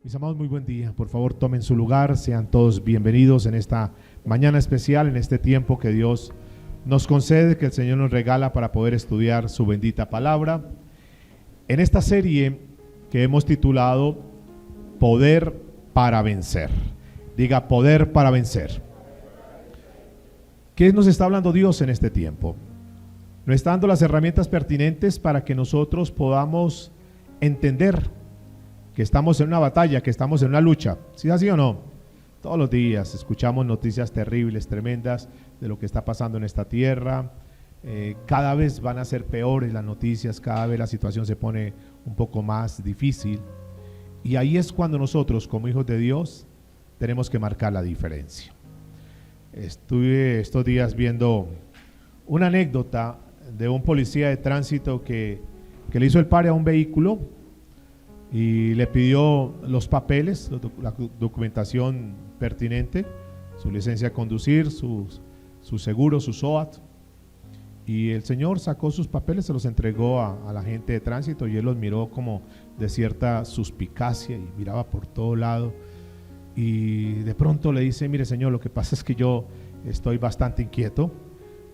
Mis amados, muy buen día. Por favor, tomen su lugar. Sean todos bienvenidos en esta mañana especial, en este tiempo que Dios nos concede, que el Señor nos regala para poder estudiar su bendita palabra. En esta serie que hemos titulado Poder para vencer. Diga, poder para vencer. ¿Qué nos está hablando Dios en este tiempo? Nos está dando las herramientas pertinentes para que nosotros podamos entender que estamos en una batalla, que estamos en una lucha. ¿Sí es así o no? Todos los días escuchamos noticias terribles, tremendas de lo que está pasando en esta tierra. Cada vez van a ser peores las noticias, cada vez la situación se pone un poco más difícil. Y ahí es cuando nosotros, como hijos de Dios, tenemos que marcar la diferencia. Estuve estos días viendo una anécdota de un policía de tránsito que le hizo el pare a un vehículo y le pidió los papeles, la documentación pertinente, su licencia de conducir, su seguro, su SOAT. Y el señor sacó sus papeles, se los entregó a la gente de tránsito y él los miró como de cierta suspicacia y miraba por todo lado. Y de pronto le dice: mire señor, lo que pasa es que yo estoy bastante inquieto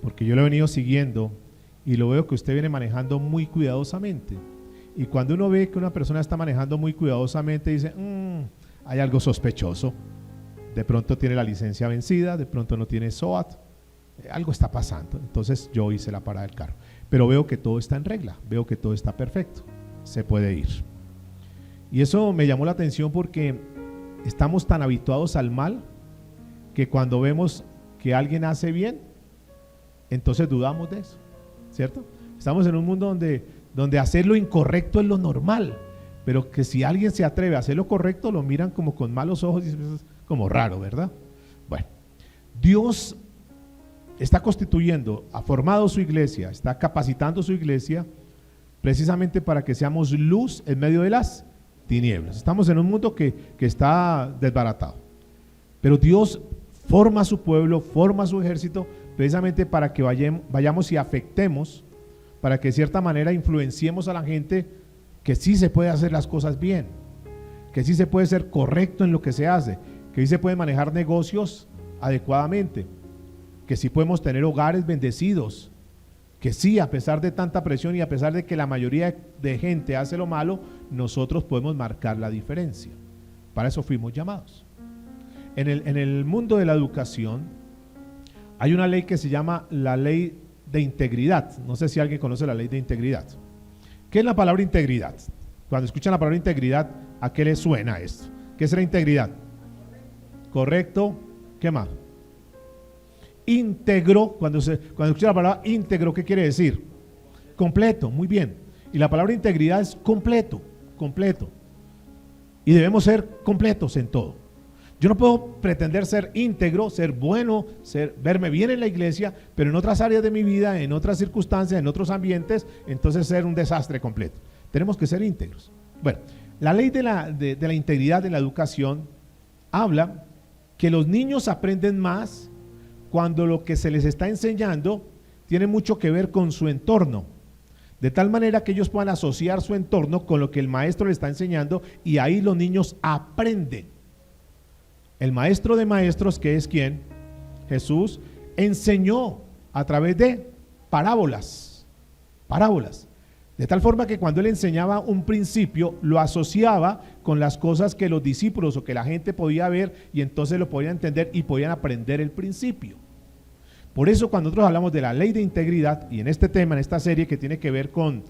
porque yo lo he venido siguiendo y lo veo que usted viene manejando muy cuidadosamente. Y cuando uno ve que una persona está manejando muy cuidadosamente, dice, hay algo sospechoso. De pronto tiene la licencia vencida, de pronto no tiene SOAT, algo está pasando. Entonces yo hice la parada del carro. Pero veo que todo está en regla, veo que todo está perfecto, se puede ir. Y eso me llamó la atención porque estamos tan habituados al mal que cuando vemos que alguien hace bien, entonces dudamos de eso, ¿cierto? Estamos en un mundo donde hacer lo incorrecto es lo normal, pero que si alguien se atreve a hacer lo correcto, lo miran como con malos ojos y es como raro, ¿verdad? Bueno, Dios está constituyendo, ha formado su iglesia, está capacitando su iglesia precisamente para que seamos luz en medio de las tinieblas. Estamos en un mundo que está desbaratado, pero Dios forma a su pueblo, forma a su ejército precisamente para que vayamos y afectemos, para que de cierta manera influenciemos a la gente que sí se puede hacer las cosas bien, que sí se puede ser correcto en lo que se hace, que sí se pueden manejar negocios adecuadamente, que sí podemos tener hogares bendecidos, que sí, a pesar de tanta presión y a pesar de que la mayoría de gente hace lo malo, nosotros podemos marcar la diferencia. Para eso fuimos llamados. En el mundo de la educación hay una ley que se llama la ley de integridad. No sé si alguien conoce la ley de integridad. ¿Qué es la palabra integridad? Cuando escuchan la palabra integridad, ¿a qué les suena esto? ¿Qué es la integridad? Correcto. ¿Qué más? Íntegro. Cuando escuchan la palabra íntegro, ¿qué quiere decir? Completo. Muy bien. Y la palabra integridad es completo, completo. Y debemos ser completos en todo. Yo no puedo pretender ser íntegro, ser bueno, verme bien en la iglesia, pero en otras áreas de mi vida, en otras circunstancias, en otros ambientes, entonces ser un desastre completo. Tenemos que ser íntegros. Bueno, la ley de la integridad en la educación habla que los niños aprenden más cuando lo que se les está enseñando tiene mucho que ver con su entorno, de tal manera que ellos puedan asociar su entorno con lo que el maestro les está enseñando y ahí los niños aprenden. El maestro de maestros, que es ¿quién? Jesús, enseñó a través de parábolas, de tal forma que cuando él enseñaba un principio, lo asociaba con las cosas que los discípulos o que la gente podía ver y entonces lo podían entender y podían aprender el principio. Por eso cuando nosotros hablamos de la ley de integridad y en este tema, en esta serie que tiene que ver con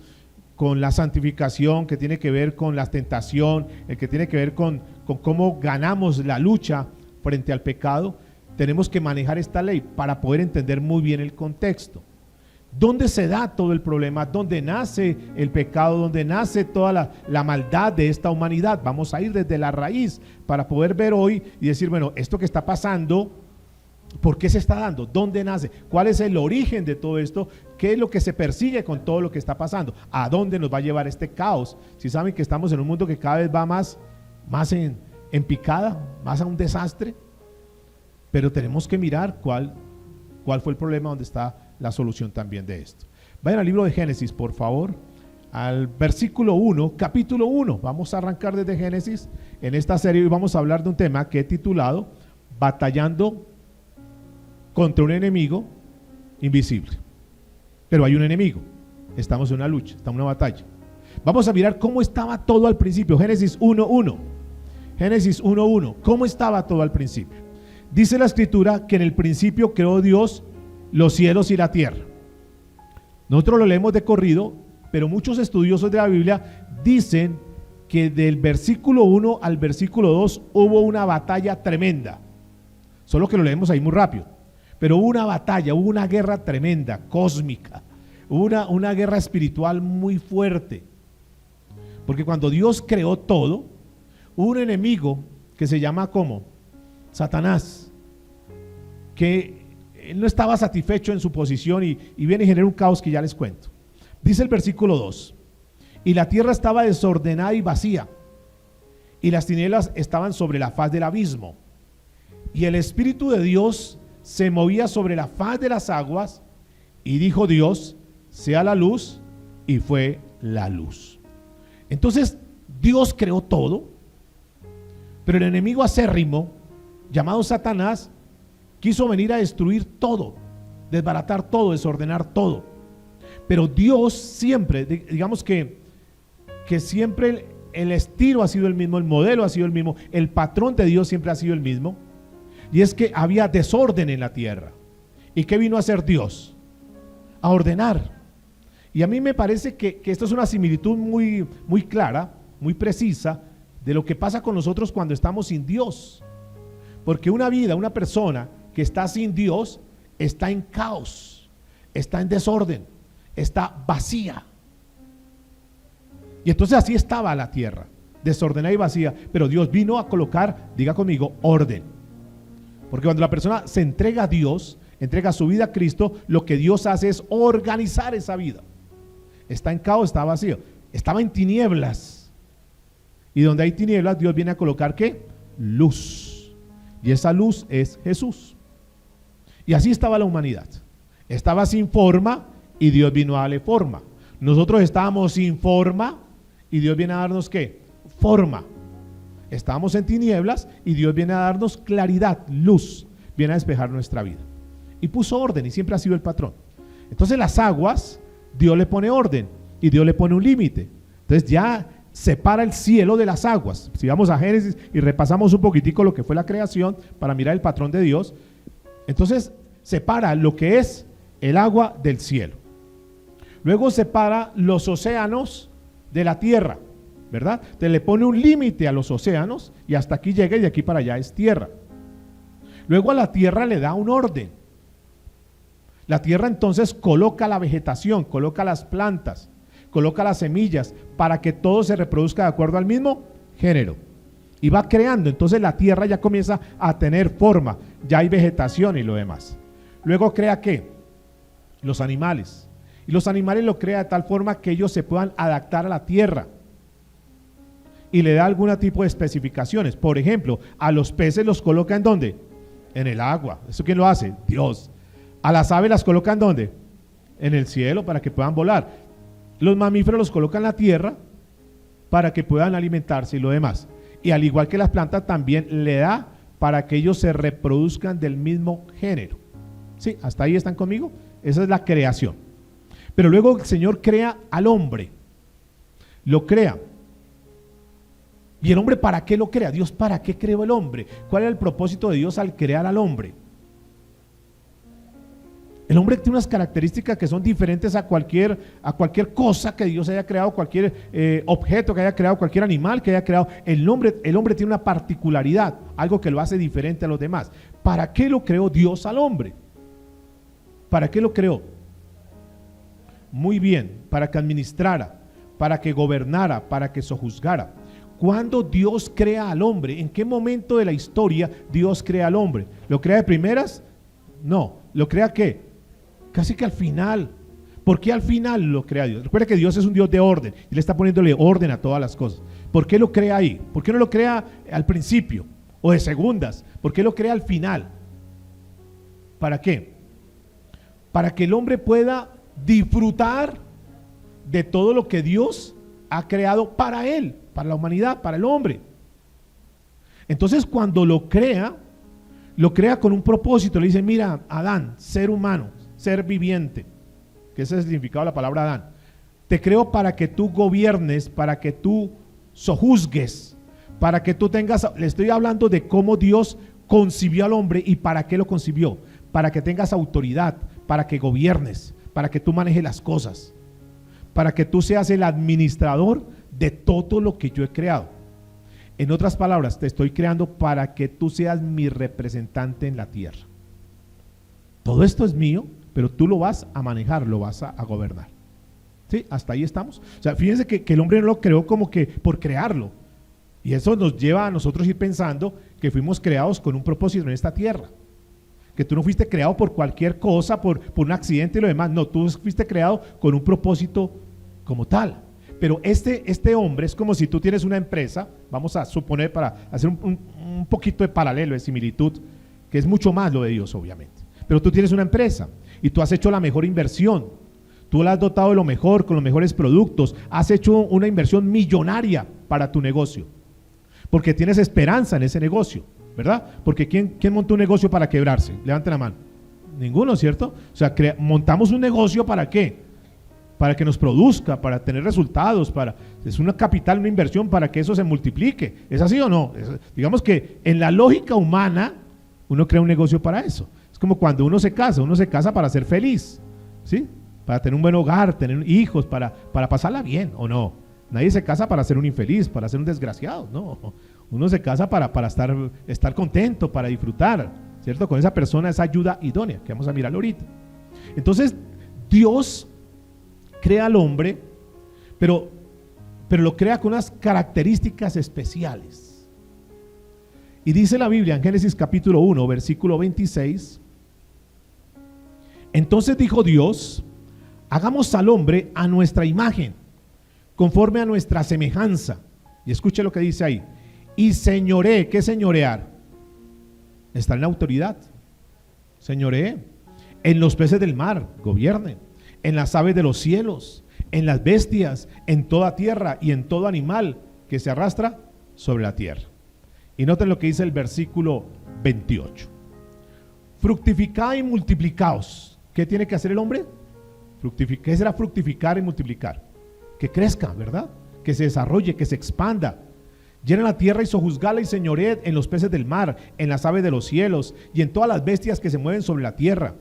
la santificación, que tiene que ver con la tentación, el que tiene que ver con cómo ganamos la lucha frente al pecado, tenemos que manejar esta ley para poder entender muy bien el contexto. ¿Dónde se da todo el problema? ¿Dónde nace el pecado? ¿Dónde nace toda la maldad de esta humanidad? Vamos a ir desde la raíz para poder ver hoy y decir, bueno, esto que está pasando, ¿por qué se está dando? ¿Dónde nace? ¿Cuál es el origen de todo esto? ¿Qué es lo que se persigue con todo lo que está pasando? ¿A dónde nos va a llevar este caos? Si saben que estamos en un mundo que cada vez va más en picada, más a un desastre, pero tenemos que mirar cuál fue el problema, dónde está la solución también de esto. Vayan al libro de Génesis, por favor, al versículo 1, capítulo 1. Vamos a arrancar desde Génesis en esta serie y vamos a hablar de un tema que he titulado Batallando contra un enemigo invisible. Pero hay un enemigo, estamos en una lucha, estamos en una batalla. Vamos a mirar cómo estaba todo al principio. Génesis 1:1. Génesis 1:1. ¿Cómo estaba todo al principio? Dice la escritura que en el principio creó Dios los cielos y la tierra. Nosotros lo leemos de corrido, pero muchos estudiosos de la Biblia dicen que del versículo 1 al versículo 2 hubo una batalla tremenda. Solo que lo leemos ahí muy rápido. Pero hubo una batalla, hubo una guerra tremenda, cósmica. Hubo una guerra espiritual muy fuerte. Porque cuando Dios creó todo, hubo un enemigo que se llama ¿cómo? Satanás, que él no estaba satisfecho en su posición y viene y genera un caos que ya les cuento. Dice el versículo 2, y la tierra estaba desordenada y vacía, y las tinieblas estaban sobre la faz del abismo, y el Espíritu de Dios se movía sobre la faz de las aguas, y dijo Dios, sea la luz, y fue la luz. Entonces Dios creó todo, pero el enemigo acérrimo llamado Satanás quiso venir a destruir todo, desbaratar todo, desordenar todo. Pero Dios siempre, digamos que siempre el estilo ha sido el mismo, el modelo ha sido el mismo, el patrón de Dios siempre ha sido el mismo, y es que había desorden en la tierra. ¿Y qué vino a hacer Dios? A ordenar. Y a mí me parece que esto es una similitud muy, muy clara, muy precisa de lo que pasa con nosotros cuando estamos sin Dios. Porque una vida, una persona que está sin Dios, está en caos, está en desorden, está vacía. Y entonces así estaba la tierra, desordenada y vacía. Pero Dios vino a colocar, diga conmigo, orden. Porque cuando la persona se entrega a Dios, entrega su vida a Cristo, lo que Dios hace es organizar esa vida. Está en caos, está vacío, estaba en tinieblas. Y donde hay tinieblas, Dios viene a colocar ¿qué? Luz. Y esa luz es Jesús. Y así estaba la humanidad. Estaba sin forma y Dios vino a darle forma. Nosotros estábamos sin forma y Dios viene a darnos ¿qué? Forma. Estábamos en tinieblas y Dios viene a darnos claridad, luz. Viene a despejar nuestra vida. Y puso orden y siempre ha sido el patrón. Entonces las aguas, Dios le pone orden y Dios le pone un límite. Entonces ya separa el cielo de las aguas. Si vamos a Génesis y repasamos un poquitico lo que fue la creación para mirar el patrón de Dios, entonces separa lo que es el agua del cielo. Luego separa los océanos de la tierra, ¿verdad? Entonces le pone un límite a los océanos y hasta aquí llega y de aquí para allá es tierra. Luego a la tierra le da un orden. La tierra entonces coloca la vegetación, coloca las plantas, coloca las semillas para que todo se reproduzca de acuerdo al mismo género. Y va creando, entonces la tierra ya comienza a tener forma, ya hay vegetación y lo demás. Luego crea ¿qué? Los animales. Y los animales lo crea de tal forma que ellos se puedan adaptar a la tierra. Y le da algún tipo de especificaciones. Por ejemplo, a los peces los coloca ¿en dónde? En el agua. ¿Eso quién lo hace? Dios. A las aves las coloca ¿en dónde? En el cielo para que puedan volar. Los mamíferos los colocan en la tierra para que puedan alimentarse y lo demás. Y al igual que las plantas también le da para que ellos se reproduzcan del mismo género. ¿Sí? ¿Hasta ahí están conmigo? Esa es la creación. Pero luego el Señor crea al hombre. Lo crea. ¿Y el hombre para qué lo crea? Dios, ¿para qué creó el hombre? ¿Cuál era el propósito de Dios al crear al hombre? El hombre tiene unas características que son diferentes a cualquier cosa que Dios haya creado, cualquier objeto que haya creado, cualquier animal que haya creado. El hombre tiene una particularidad, algo que lo hace diferente a los demás. ¿Para qué lo creó Dios al hombre? ¿Para qué lo creó? Muy bien, para que administrara, para que gobernara, para que sojuzgara. ¿Cuándo Dios crea al hombre? ¿En qué momento de la historia Dios crea al hombre? ¿Lo crea de primeras? No. ¿Lo crea qué? Casi que al final. ¿Por qué al final lo crea Dios? Recuerda que Dios es un Dios de orden y le está poniéndole orden a todas las cosas. ¿Por qué lo crea ahí? ¿Por qué no lo crea al principio o de segundas? ¿Por qué lo crea al final? ¿Para qué? Para que el hombre pueda disfrutar de todo lo que Dios ha creado para él, para la humanidad, para el hombre. Entonces cuando lo crea con un propósito. Le dice, mira, Adán, ser humano, ser viviente, que ese es el significado de la palabra Adán. Te creo para que tú gobiernes, para que tú sojuzgues, para que tú tengas, le estoy hablando de cómo Dios concibió al hombre y para qué lo concibió, para que tengas autoridad, para que gobiernes, para que tú manejes las cosas, para que tú seas el administrador de todo lo que yo he creado. En otras palabras, te estoy creando para que tú seas mi representante en la tierra. Todo esto es mío, pero tú lo vas a manejar, lo vas a gobernar. ¿Sí? Hasta ahí estamos. O sea, fíjense que el hombre no lo creó como que por crearlo. Y eso nos lleva a nosotros ir pensando que fuimos creados con un propósito en esta tierra. Que tú no fuiste creado por cualquier cosa, por un accidente y lo demás. No, tú fuiste creado con un propósito como tal. Pero este hombre es como si tú tienes una empresa, vamos a suponer para hacer un poquito de paralelo, de similitud, que es mucho más lo de Dios obviamente. Pero tú tienes una empresa y tú has hecho la mejor inversión, tú la has dotado de lo mejor, con los mejores productos, has hecho una inversión millonaria para tu negocio, porque tienes esperanza en ese negocio, ¿verdad? Porque ¿quién montó un negocio para quebrarse? Levanten la mano. Ninguno, ¿cierto? O sea, montamos un negocio ¿para qué? Para que nos produzca, para tener resultados, es una capital, una inversión para que eso se multiplique. ¿Es así o no? Digamos que en la lógica humana uno crea un negocio para eso. Es como cuando uno se casa para ser feliz, ¿sí? Para tener un buen hogar, tener hijos, para pasarla bien, ¿o no? Nadie se casa para ser un infeliz, para ser un desgraciado, no. Uno se casa para estar contento, para disfrutar, ¿cierto? Con esa persona, esa ayuda idónea, que vamos a mirar ahorita. Entonces, Dios crea al hombre, pero lo crea con unas características especiales. Y dice la Biblia en Génesis capítulo 1, versículo 26, entonces dijo Dios, hagamos al hombre a nuestra imagen, conforme a nuestra semejanza. Y escuche lo que dice ahí, y señoree. ¿Qué señorear? Está en la autoridad. Señoree en los peces del mar, gobierne en las aves de los cielos, en las bestias, en toda tierra y en todo animal que se arrastra sobre la tierra. Y noten lo que dice el versículo 28. Fructificad y multiplicaos. ¿Qué tiene que hacer el hombre? ¿Qué será fructificar y multiplicar? Que crezca, ¿verdad? Que se desarrolle, que se expanda. Llena la tierra y sojuzgala y señoreed en los peces del mar, en las aves de los cielos y en todas las bestias que se mueven sobre la tierra.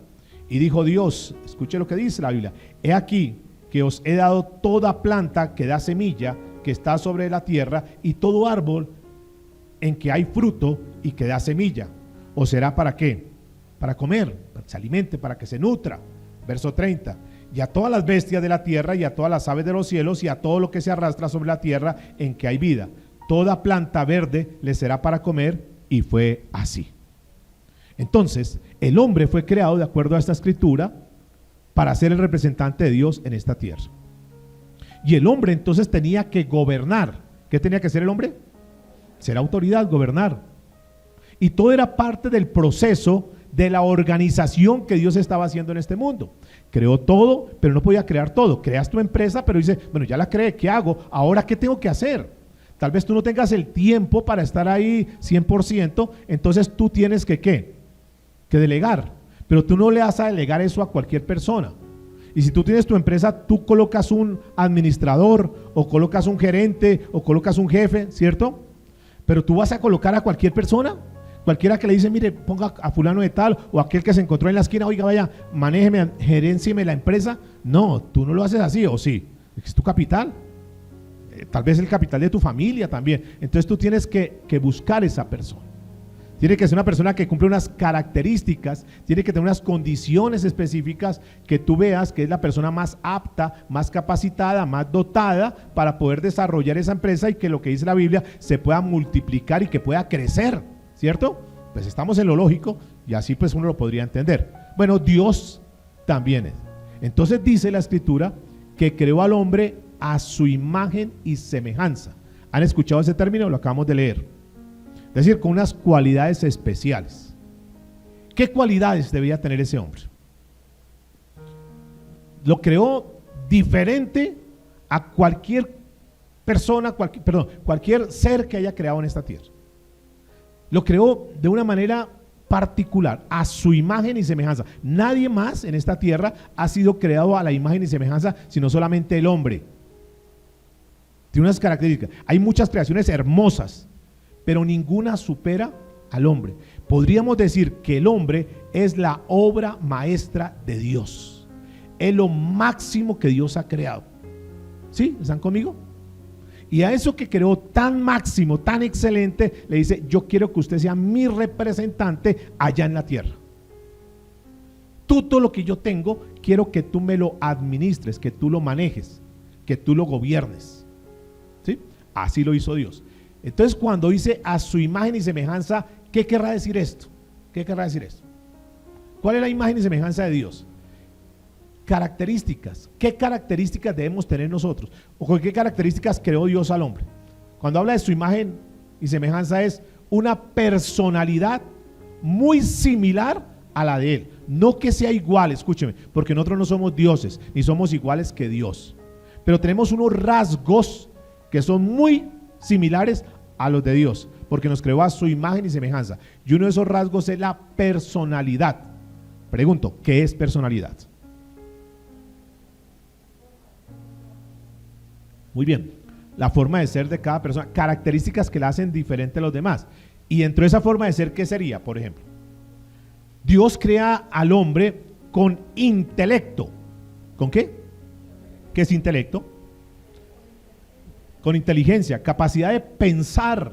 Y dijo Dios, escuche lo que dice la Biblia, he aquí que os he dado toda planta que da semilla, que está sobre la tierra, y todo árbol en que hay fruto y que da semilla. ¿O será para qué? Para comer, para que se alimente, para que se nutra. Verso 30, y a todas las bestias de la tierra, y a todas las aves de los cielos, y a todo lo que se arrastra sobre la tierra en que hay vida. Toda planta verde le será para comer, y fue así. Entonces, el hombre fue creado de acuerdo a esta escritura para ser el representante de Dios en esta tierra. Y el hombre entonces tenía que gobernar. ¿Qué tenía que hacer el hombre? Ser autoridad, gobernar. Y todo era parte del proceso de la organización que Dios estaba haciendo en este mundo. Creó todo, pero no podía crear todo. Creas tu empresa, pero dice, bueno, ya la creé, ¿qué hago? Ahora, ¿qué tengo que hacer? Tal vez tú no tengas el tiempo para estar ahí 100%, entonces tú tienes que, ¿qué? Que delegar, pero tú no le vas a delegar eso a cualquier persona. Y si tú tienes tu empresa, tú colocas un administrador o colocas un gerente o colocas un jefe, ¿cierto? Pero tú vas a colocar a cualquier persona, cualquiera que le dice, mire, ponga a fulano de tal, o aquel que se encontró en la esquina, oiga, vaya, manéjeme, gerencieme la empresa. No, tú no lo haces así, ¿o sí? Es tu capital, tal vez el capital de tu familia también. Entonces tú tienes que buscar esa persona. Tiene que ser una persona que cumple unas características, tiene que tener unas condiciones específicas que tú veas que es la persona más apta, más capacitada, más dotada para poder desarrollar esa empresa y que lo que dice la Biblia se pueda multiplicar y que pueda crecer, ¿cierto? Pues estamos en lo lógico y así pues uno lo podría entender. Bueno, Dios también es. Entonces dice la escritura que creó al hombre a su imagen y semejanza. ¿Han escuchado ese término? Lo acabamos de leer. Es decir, con unas cualidades especiales. ¿Qué cualidades debía tener ese hombre? Lo creó diferente a cualquier persona, cualquier ser que haya creado en esta tierra. Lo creó de una manera particular, a su imagen y semejanza. Nadie más en esta tierra ha sido creado a la imagen y semejanza, sino solamente el hombre. Tiene unas características. Hay muchas creaciones hermosas, pero ninguna supera al hombre. Podríamos decir que el hombre es la obra maestra de Dios. Es lo máximo que Dios ha creado. ¿Sí? ¿Están conmigo? Y a eso que creó tan máximo, tan excelente, le dice: yo quiero que usted sea mi representante allá en la tierra. Todo lo que yo tengo, quiero que tú me lo administres, que tú lo manejes, que tú lo gobiernes. ¿Sí? Así lo hizo Dios. Entonces, cuando dice a su imagen y semejanza, ¿qué querrá decir esto? ¿Qué querrá decir esto? ¿Cuál es la imagen y semejanza de Dios? Características. ¿Qué características debemos tener nosotros? ¿O con qué características creó Dios al hombre? Cuando habla de su imagen y semejanza, es una personalidad muy similar a la de Él. No que sea igual, escúcheme, porque nosotros no somos dioses, ni somos iguales que Dios. Pero tenemos unos rasgos que son muy similares a los de Dios, porque nos creó a su imagen y semejanza. Y uno de esos rasgos es la personalidad. Pregunto, ¿qué es personalidad? Muy bien, la forma de ser de cada persona, características que la hacen diferente a los demás. Y dentro de esa forma de ser, ¿qué sería? Por ejemplo, Dios crea al hombre con intelecto. ¿Con qué? ¿Qué es intelecto? Con inteligencia, capacidad de pensar,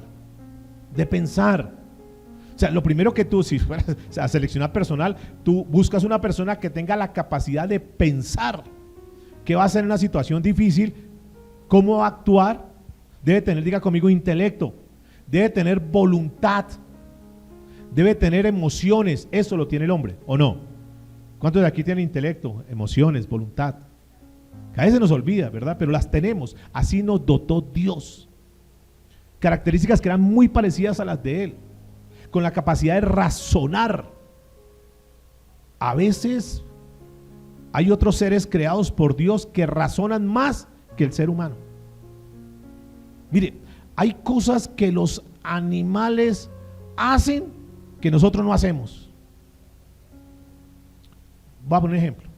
O sea, lo primero que tú, si fueras a seleccionar personal, tú buscas una persona que tenga la capacidad de pensar. ¿Qué va a hacer en una situación difícil? ¿Cómo va a actuar? Debe tener, diga conmigo, intelecto. Debe tener voluntad. Debe tener emociones. Eso lo tiene el hombre, ¿o no? ¿Cuántos de aquí tienen intelecto, emociones, voluntad? Que a veces nos olvida, ¿verdad? Pero las tenemos. Así nos dotó Dios. Características que eran muy parecidas a las de Él. Con la capacidad de razonar. A veces hay otros seres creados por Dios que razonan más que el ser humano. Mire, hay cosas que los animales hacen que nosotros no hacemos. Voy a poner un ejemplo.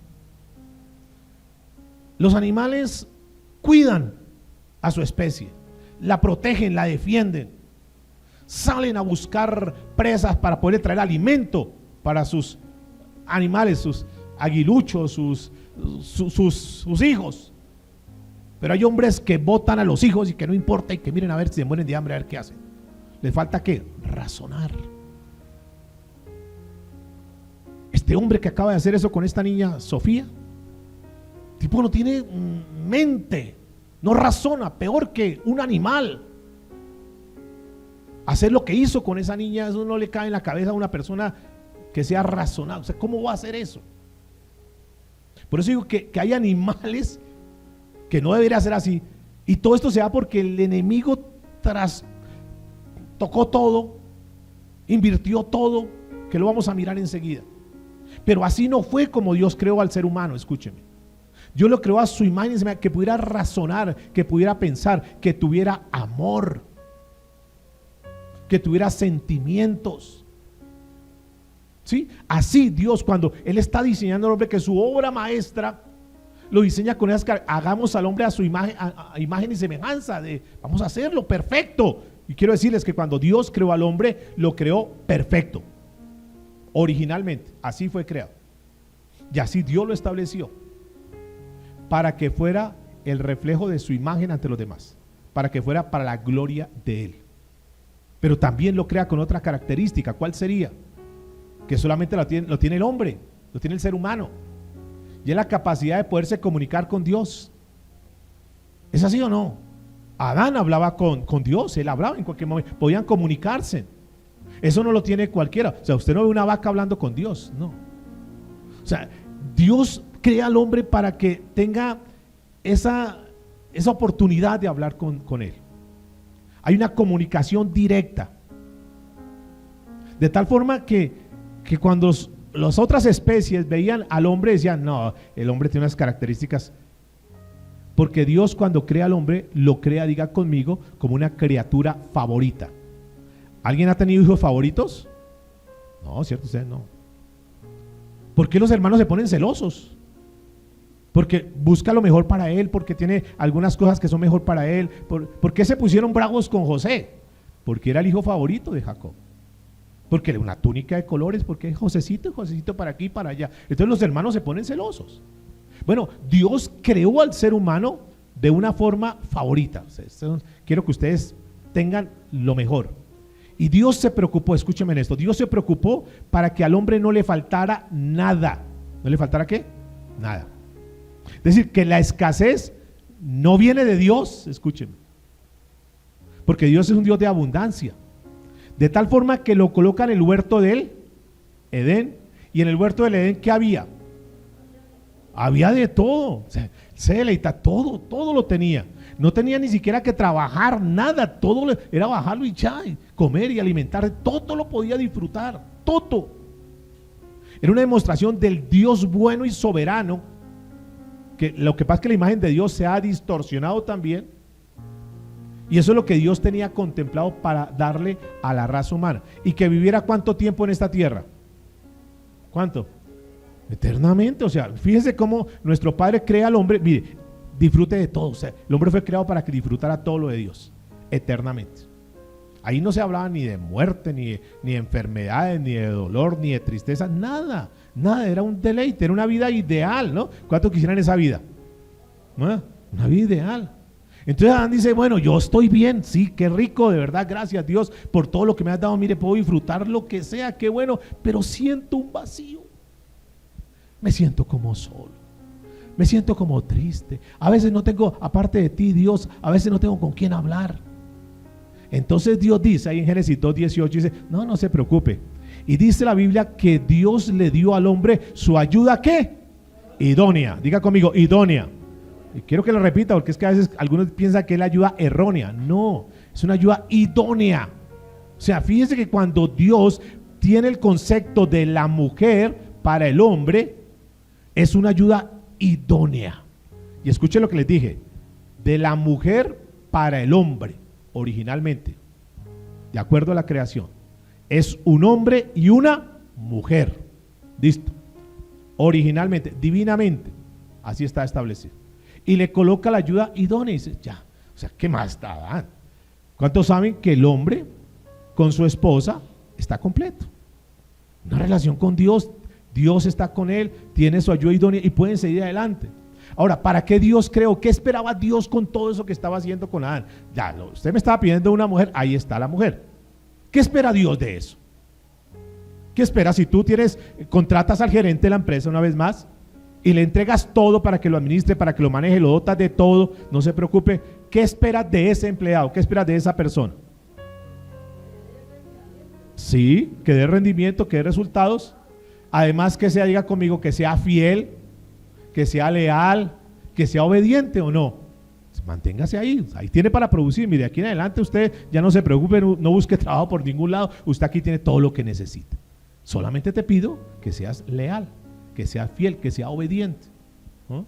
Los animales cuidan a su especie, la protegen, la defienden, salen a buscar presas para poder traer alimento para sus animales, sus aguiluchos, sus hijos. Pero hay hombres que botan a los hijos y que no importa, y que miren a ver si se mueren de hambre, a ver qué hacen. Les falta ¿qué? Razonar. Este hombre que acaba de hacer eso con esta niña Sofía, el tipo no tiene mente, no razona, peor que un animal. Hacer lo que hizo con esa niña, eso no le cae en la cabeza a una persona que sea razonable. O sea, ¿cómo va a hacer eso? Por eso digo que hay animales que no debería ser así, y todo esto se da porque el enemigo tocó todo, invirtió todo, que lo vamos a mirar enseguida. Pero así no fue como Dios creó al ser humano, escúcheme. Dios lo creó a su imagen, que pudiera razonar, que pudiera pensar, que tuviera amor, que tuviera sentimientos. ¿Sí? Así Dios, cuando Él está diseñando al hombre, que su obra maestra lo diseña con esas características. Hagamos al hombre a su imagen, a imagen y semejanza, vamos a hacerlo perfecto. Y quiero decirles que cuando Dios creó al hombre, lo creó perfecto, originalmente, así fue creado. Y así Dios lo estableció, para que fuera el reflejo de su imagen ante los demás, para que fuera para la gloria de Él. Pero también lo crea con otra característica. ¿Cuál sería? Que solamente lo tiene el hombre, lo tiene el ser humano, y es la capacidad de poderse comunicar con Dios. ¿Es así o no? Adán hablaba con Dios, él hablaba en cualquier momento, podían comunicarse. Eso no lo tiene cualquiera. O sea, usted no ve una vaca hablando con Dios, no. O sea, Dios crea al hombre para que tenga esa oportunidad de hablar con Él. Hay una comunicación directa. De tal forma que cuando las otras especies veían al hombre, decían: no, el hombre tiene unas características Porque Dios cuando crea al hombre, lo crea, diga conmigo, como una criatura favorita. ¿Alguien ha tenido hijos favoritos? No, cierto, ustedes no. ¿Por qué los hermanos se ponen celosos? Porque busca lo mejor para él, porque tiene algunas cosas que son mejor para él. ¿Por qué se pusieron bravos con José? Porque era el hijo favorito de Jacob. Porque era una túnica de colores, porque es Josecito para aquí y para allá. Entonces los hermanos se ponen celosos. Bueno, Dios creó al ser humano de una forma favorita. Quiero que ustedes tengan lo mejor. Y Dios se preocupó, escúchenme en esto, Dios se preocupó para que al hombre no le faltara nada. ¿No le faltara qué? Nada. Es decir, que la escasez no viene de Dios, escúchenme. Porque Dios es un Dios de abundancia. De tal forma que lo coloca en el huerto del Edén. Y en el huerto del Edén, ¿qué había? Había de todo. Se deleita, todo lo tenía. No tenía ni siquiera que trabajar nada. Todo era bajarlo y ya, y comer y alimentar. Todo lo podía disfrutar. Todo. Era una demostración del Dios bueno y soberano. Que lo que pasa es que la imagen de Dios se ha distorsionado también. Y eso es lo que Dios tenía contemplado para darle a la raza humana. Y que viviera ¿cuánto tiempo en esta tierra? ¿Cuánto? Eternamente. O sea, fíjese cómo nuestro Padre crea al hombre. Mire, disfrute de todo. O sea, el hombre fue creado para que disfrutara todo lo de Dios, eternamente. Ahí no se hablaba ni de muerte, ni de enfermedades, ni de dolor, ni de tristeza, nada. Nada, era un deleite, era una vida ideal, ¿no? ¿Cuántos quisieran esa vida? ¿No? Una vida ideal. Entonces Adán dice, bueno, yo estoy bien, sí, qué rico, de verdad, gracias Dios por todo lo que me has dado, mire, puedo disfrutar lo que sea, qué bueno, pero siento un vacío, me siento como solo, me siento como triste, a veces no tengo, aparte de ti Dios, a veces no tengo con quién hablar. Entonces Dios dice, ahí en Génesis 2:18, dice, no se preocupe, y dice la Biblia que Dios le dio al hombre su ayuda, ¿qué? Idónea, diga conmigo, idónea. Y quiero que lo repita porque es que a veces algunos piensan que es la ayuda errónea. No, es una ayuda idónea. O sea, fíjense que cuando Dios tiene el concepto de la mujer para el hombre, es una ayuda idónea. Y escuchen lo que les dije, de la mujer para el hombre, originalmente, de acuerdo a la creación. Es un hombre y una mujer. Listo. Originalmente, divinamente, así está establecido. Y le coloca la ayuda idónea y dice, ya, o sea, ¿qué más está? ¿Cuántos saben que el hombre con su esposa está completo? Una relación con Dios, Dios está con él, tiene su ayuda idónea y pueden seguir adelante. Ahora, ¿para qué Dios creó? ¿Qué esperaba Dios con todo eso que estaba haciendo con Adán? Ya, usted me estaba pidiendo una mujer, ahí está la mujer. ¿Qué espera Dios de eso? ¿Qué espera si tú contratas al gerente de la empresa una vez más? Y le entregas todo para que lo administre, para que lo maneje, lo dotas de todo, no se preocupe. ¿Qué esperas de ese empleado? ¿Qué esperas de esa persona? Sí, que dé rendimiento, que dé resultados. Además que sea, diga conmigo, que sea fiel, que sea leal, que sea obediente o no. Manténgase ahí tiene para producir. Mire, aquí en adelante usted ya no se preocupe, no busque trabajo por ningún lado. Usted aquí tiene todo lo que necesita. Solamente te pido que seas leal, que sea fiel, que sea obediente, ¿no?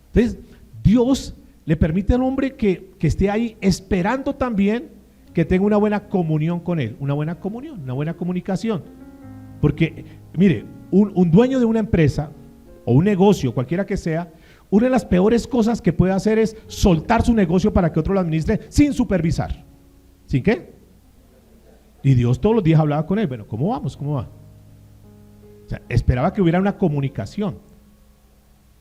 Entonces Dios le permite al hombre que esté ahí esperando también que tenga una buena comunión con él, una buena comunión, una buena comunicación. Porque mire, un dueño de una empresa o un negocio, cualquiera que sea, una de las peores cosas que puede hacer es soltar su negocio para que otro lo administre sin supervisar. ¿Sin qué? Y Dios todos los días hablaba con él. Bueno, ¿cómo vamos? ¿Cómo va? O sea, esperaba que hubiera una comunicación.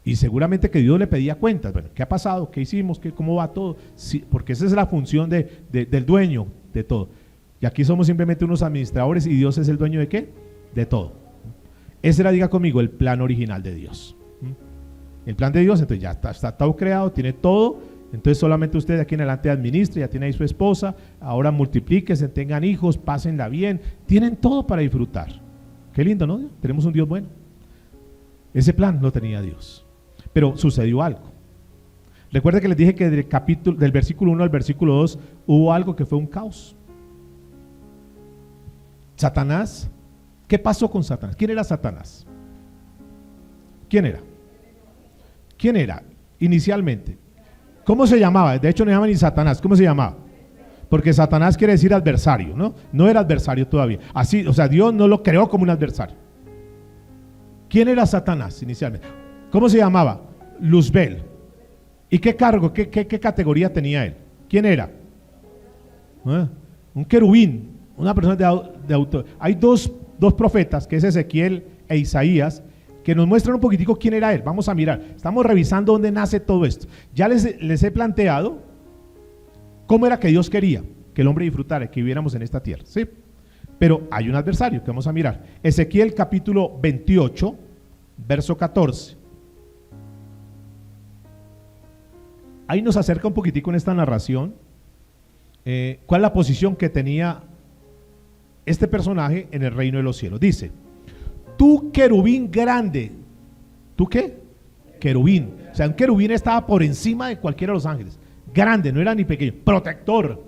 Y seguramente que Dios le pedía cuentas. Bueno, ¿qué ha pasado? ¿Qué hicimos? ¿Cómo va todo? Sí, porque esa es la función del dueño de todo. Y aquí somos simplemente unos administradores y Dios es el dueño ¿de qué? De todo. Ese era, diga conmigo, el plan original de Dios. El plan de Dios, entonces ya está todo creado, tiene todo. Entonces solamente usted de aquí en adelante administre, ya tiene ahí su esposa. Ahora multiplíquense, tengan hijos, pásenla bien. Tienen todo para disfrutar. Qué lindo, ¿no? Tenemos un Dios bueno. Ese plan lo tenía Dios. Pero sucedió algo. Recuerda que les dije que del versículo 1 al versículo 2 hubo algo que fue un caos. Satanás, ¿qué pasó con Satanás? ¿Quién era Satanás? ¿Quién era? ¿Quién era inicialmente? ¿Cómo se llamaba? De hecho no se llama ni Satanás. ¿Cómo se llamaba? Porque Satanás quiere decir adversario, ¿no? No era adversario todavía. Así, o sea, Dios no lo creó como un adversario. ¿Quién era Satanás inicialmente? ¿Cómo se llamaba? Luzbel. ¿Y qué cargo, qué categoría tenía él? ¿Quién era? Un querubín, una persona de autor. Hay dos profetas, que es Ezequiel e Isaías, que nos muestran un poquitico quién era él. Vamos a mirar, estamos revisando dónde nace todo esto. Ya les he planteado cómo era que Dios quería que el hombre disfrutara, que viviéramos en esta tierra, ¿sí? Pero hay un adversario que vamos a mirar. Ezequiel capítulo 28, verso 14. Ahí nos acerca un poquitico en esta narración cuál es la posición que tenía este personaje en el reino de los cielos. Dice: tú querubín grande. ¿Tú qué? Querubín. O sea, un querubín estaba por encima de cualquiera de los ángeles. Grande, no era ni pequeño. Protector.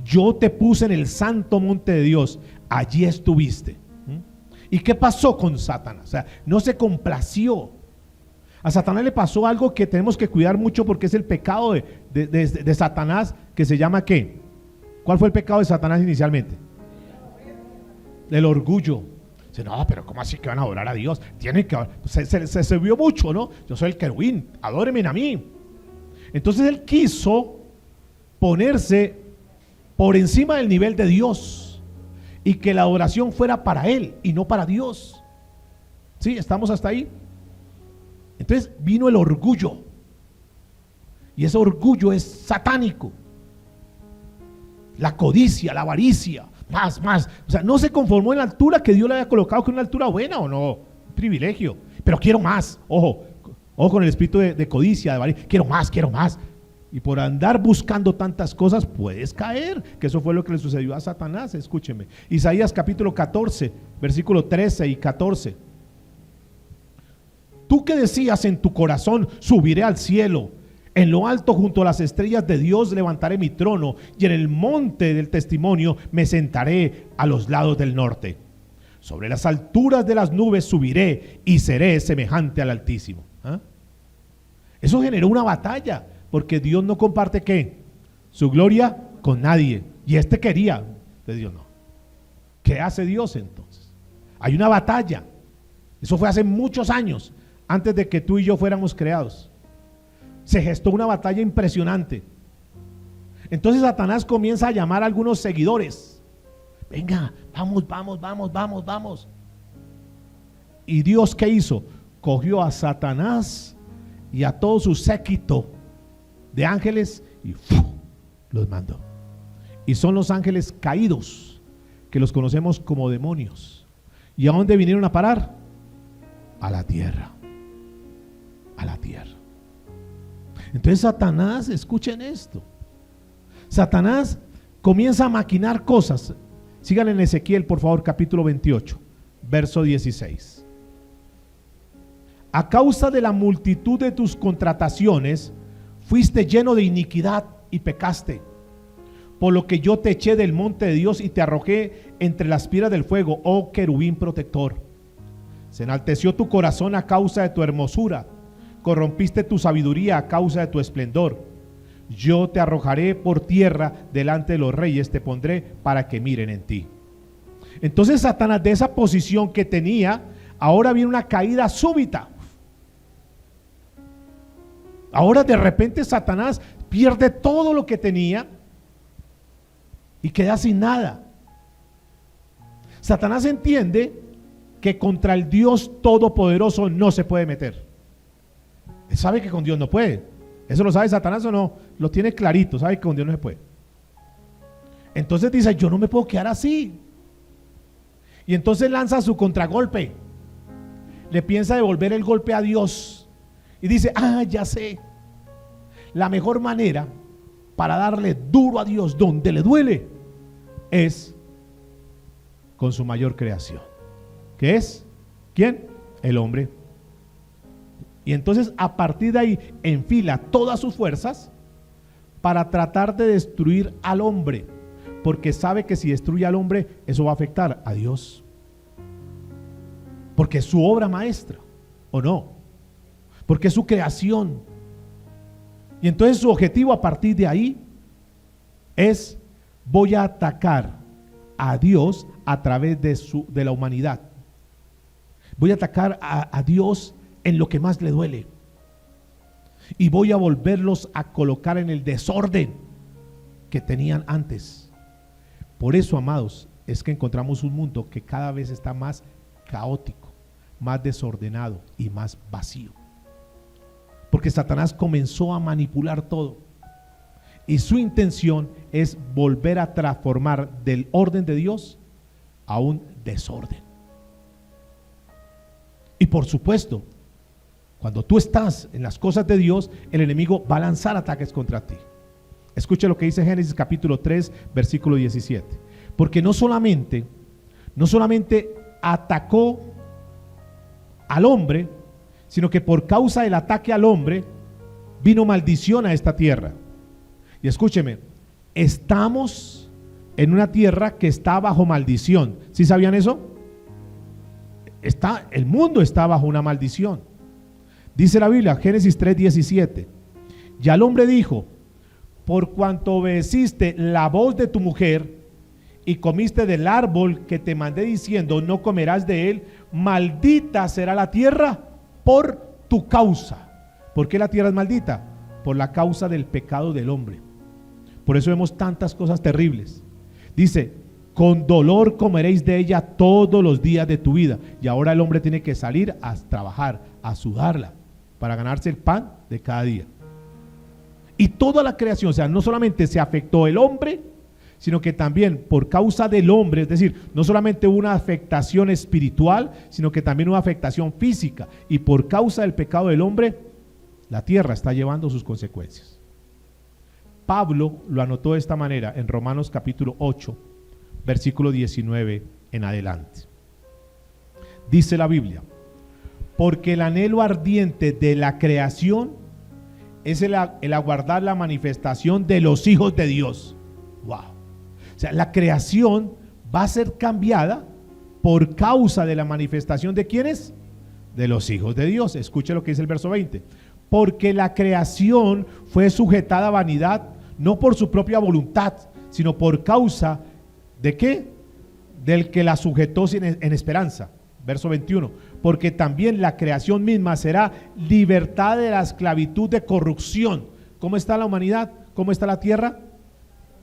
Yo te puse en el santo monte de Dios. Allí estuviste. ¿Y qué pasó con Satanás? O sea, no se complació. A Satanás le pasó algo que tenemos que cuidar mucho, porque es el pecado de Satanás, que se llama ¿qué? ¿Cuál fue el pecado de Satanás inicialmente? El orgullo. Dice, no, pero ¿cómo así que van a adorar a Dios? Tienen que se vio mucho, ¿no? Yo soy el querubín, adórenme a mí. Entonces él quiso ponerse por encima del nivel de Dios y que la adoración fuera para él y no para Dios. ¿Sí? ¿Estamos hasta ahí? Entonces vino el orgullo, y ese orgullo es satánico. La codicia, la avaricia, más. O sea, no se conformó en la altura que Dios le había colocado, que es una altura buena o no, un privilegio, pero quiero más. Ojo con el espíritu de codicia, de avaricia. Quiero más. Y por andar buscando tantas cosas puedes caer, que eso fue lo que le sucedió a Satanás. Escúcheme, Isaías capítulo 14, versículo 13 y 14. Tú que decías en tu corazón, subiré al cielo, en lo alto junto a las estrellas de Dios levantaré mi trono, y en el monte del testimonio me sentaré a los lados del norte. Sobre las alturas de las nubes subiré y seré semejante al Altísimo. Eso generó una batalla, porque Dios no comparte ¿qué? Su gloria con nadie, y quería de Dios. No. ¿Qué hace Dios entonces? Hay una batalla. Eso fue hace muchos años, antes de que tú y yo fuéramos creados. Se gestó una batalla impresionante. Entonces Satanás comienza a llamar a algunos seguidores. Venga, vamos. ¿Y Dios qué hizo? Cogió a Satanás y a todo su séquito de ángeles y los mandó. Y son los ángeles caídos, que los conocemos como demonios. ¿Y a dónde vinieron a parar? A la tierra. Entonces Satanás, escuchen esto, Satanás comienza a maquinar cosas. Sigan en Ezequiel, por favor, capítulo 28, verso 16. A causa de la multitud de tus contrataciones, fuiste lleno de iniquidad y pecaste, por lo que yo te eché del monte de Dios y te arrojé entre las piedras del fuego, oh querubín protector. Se enalteció tu corazón a causa de tu hermosura, corrompiste tu sabiduría a causa de tu esplendor. Yo te arrojaré por tierra delante de los reyes, te pondré para que miren en ti. Entonces Satanás, de esa posición que tenía, ahora viene una caída súbita. Ahora de repente Satanás pierde todo lo que tenía y queda sin nada. Satanás entiende que contra el Dios Todopoderoso no se puede meter. Él sabe que con Dios no puede. ¿Eso lo sabe Satanás o no? Lo tiene clarito, sabe que con Dios no se puede. Entonces dice, yo no me puedo quedar así. Y entonces lanza su contragolpe. Le piensa devolver el golpe a Dios. Y dice, ya sé. La mejor manera para darle duro a Dios donde le duele es con su mayor creación. ¿Qué es? ¿Quién? El hombre. Y entonces a partir de ahí enfila todas sus fuerzas para tratar de destruir al hombre, porque sabe que si destruye al hombre, eso va a afectar a Dios, porque es su obra maestra, ¿o no? Porque es su creación. Y entonces su objetivo a partir de ahí es: voy a atacar a Dios a través de la humanidad. Voy a atacar a Dios en lo que más le duele. Y voy a volverlos a colocar en el desorden que tenían antes. Por eso, amados, es que encontramos un mundo que cada vez está más caótico, más desordenado y más vacío. Porque Satanás comenzó a manipular todo. Y su intención es volver a transformar del orden de Dios a un desorden. Y por supuesto, cuando tú estás en las cosas de Dios, el enemigo va a lanzar ataques contra ti. Escuche lo que dice Génesis capítulo 3, versículo 17. Porque no solamente atacó al hombre, sino que por causa del ataque al hombre vino maldición a esta tierra. Y escúcheme, estamos en una tierra que está bajo maldición. ¿Sí sabían eso? El mundo está bajo una maldición. Dice la Biblia, Génesis 3:17. Y al hombre dijo: por cuanto obedeciste la voz de tu mujer y comiste del árbol que te mandé diciendo, no comerás de él, maldita será la tierra por tu causa. ¿Por qué la tierra es maldita? Por la causa del pecado del hombre. Por eso vemos tantas cosas terribles. Dice: con dolor comeréis de ella todos los días de tu vida. Y ahora el hombre tiene que salir a trabajar, a sudarla, para ganarse el pan de cada día. Y toda la creación, o sea, no solamente se afectó el hombre, sino que también por causa del hombre, es decir, no solamente hubo una afectación espiritual, sino que también una afectación física. Y por causa del pecado del hombre, la tierra está llevando sus consecuencias. Pablo lo anotó de esta manera en Romanos capítulo 8, versículo 19 en adelante. Dice la Biblia: porque el anhelo ardiente de la creación es el aguardar la manifestación de los hijos de Dios. Wow. O sea, la creación va a ser cambiada por causa de la manifestación de ¿quiénes? De los hijos de Dios. Escuche lo que dice el verso 20. Porque la creación fue sujetada a vanidad, no por su propia voluntad, sino por causa ¿de qué? Del que la sujetó en esperanza. Verso 21. Porque también la creación misma será libertada de la esclavitud de corrupción. ¿Cómo está la humanidad? ¿Cómo está la tierra?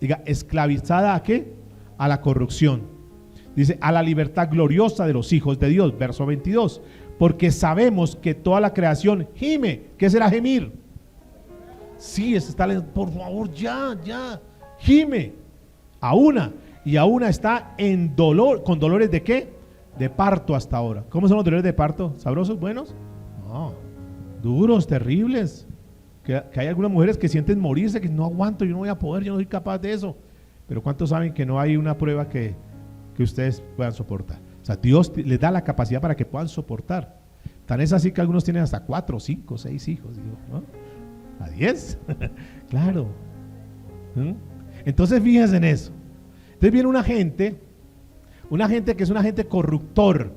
Diga, esclavizada ¿a qué? A la corrupción. Dice, a la libertad gloriosa de los hijos de Dios. Verso 22. Porque sabemos que toda la creación gime. ¿Qué será gemir? Sí, por favor, ya. Gime. A una. Y a una está en dolor. ¿Con dolores de qué? De parto hasta ahora. ¿Cómo son los dolores de parto? ¿Sabrosos? ¿Buenos? No. Duros, terribles. Que hay algunas mujeres que sienten morirse, que no aguanto, yo no voy a poder, yo no soy capaz de eso. Pero ¿cuántos saben que no hay una prueba que ustedes puedan soportar? O sea, Dios les da la capacidad para que puedan soportar. Tan es así que algunos tienen hasta 4, 5, 6 hijos, ¿no? A 10. Claro. Entonces fíjense en eso. Entonces viene una gente que es un agente corruptor.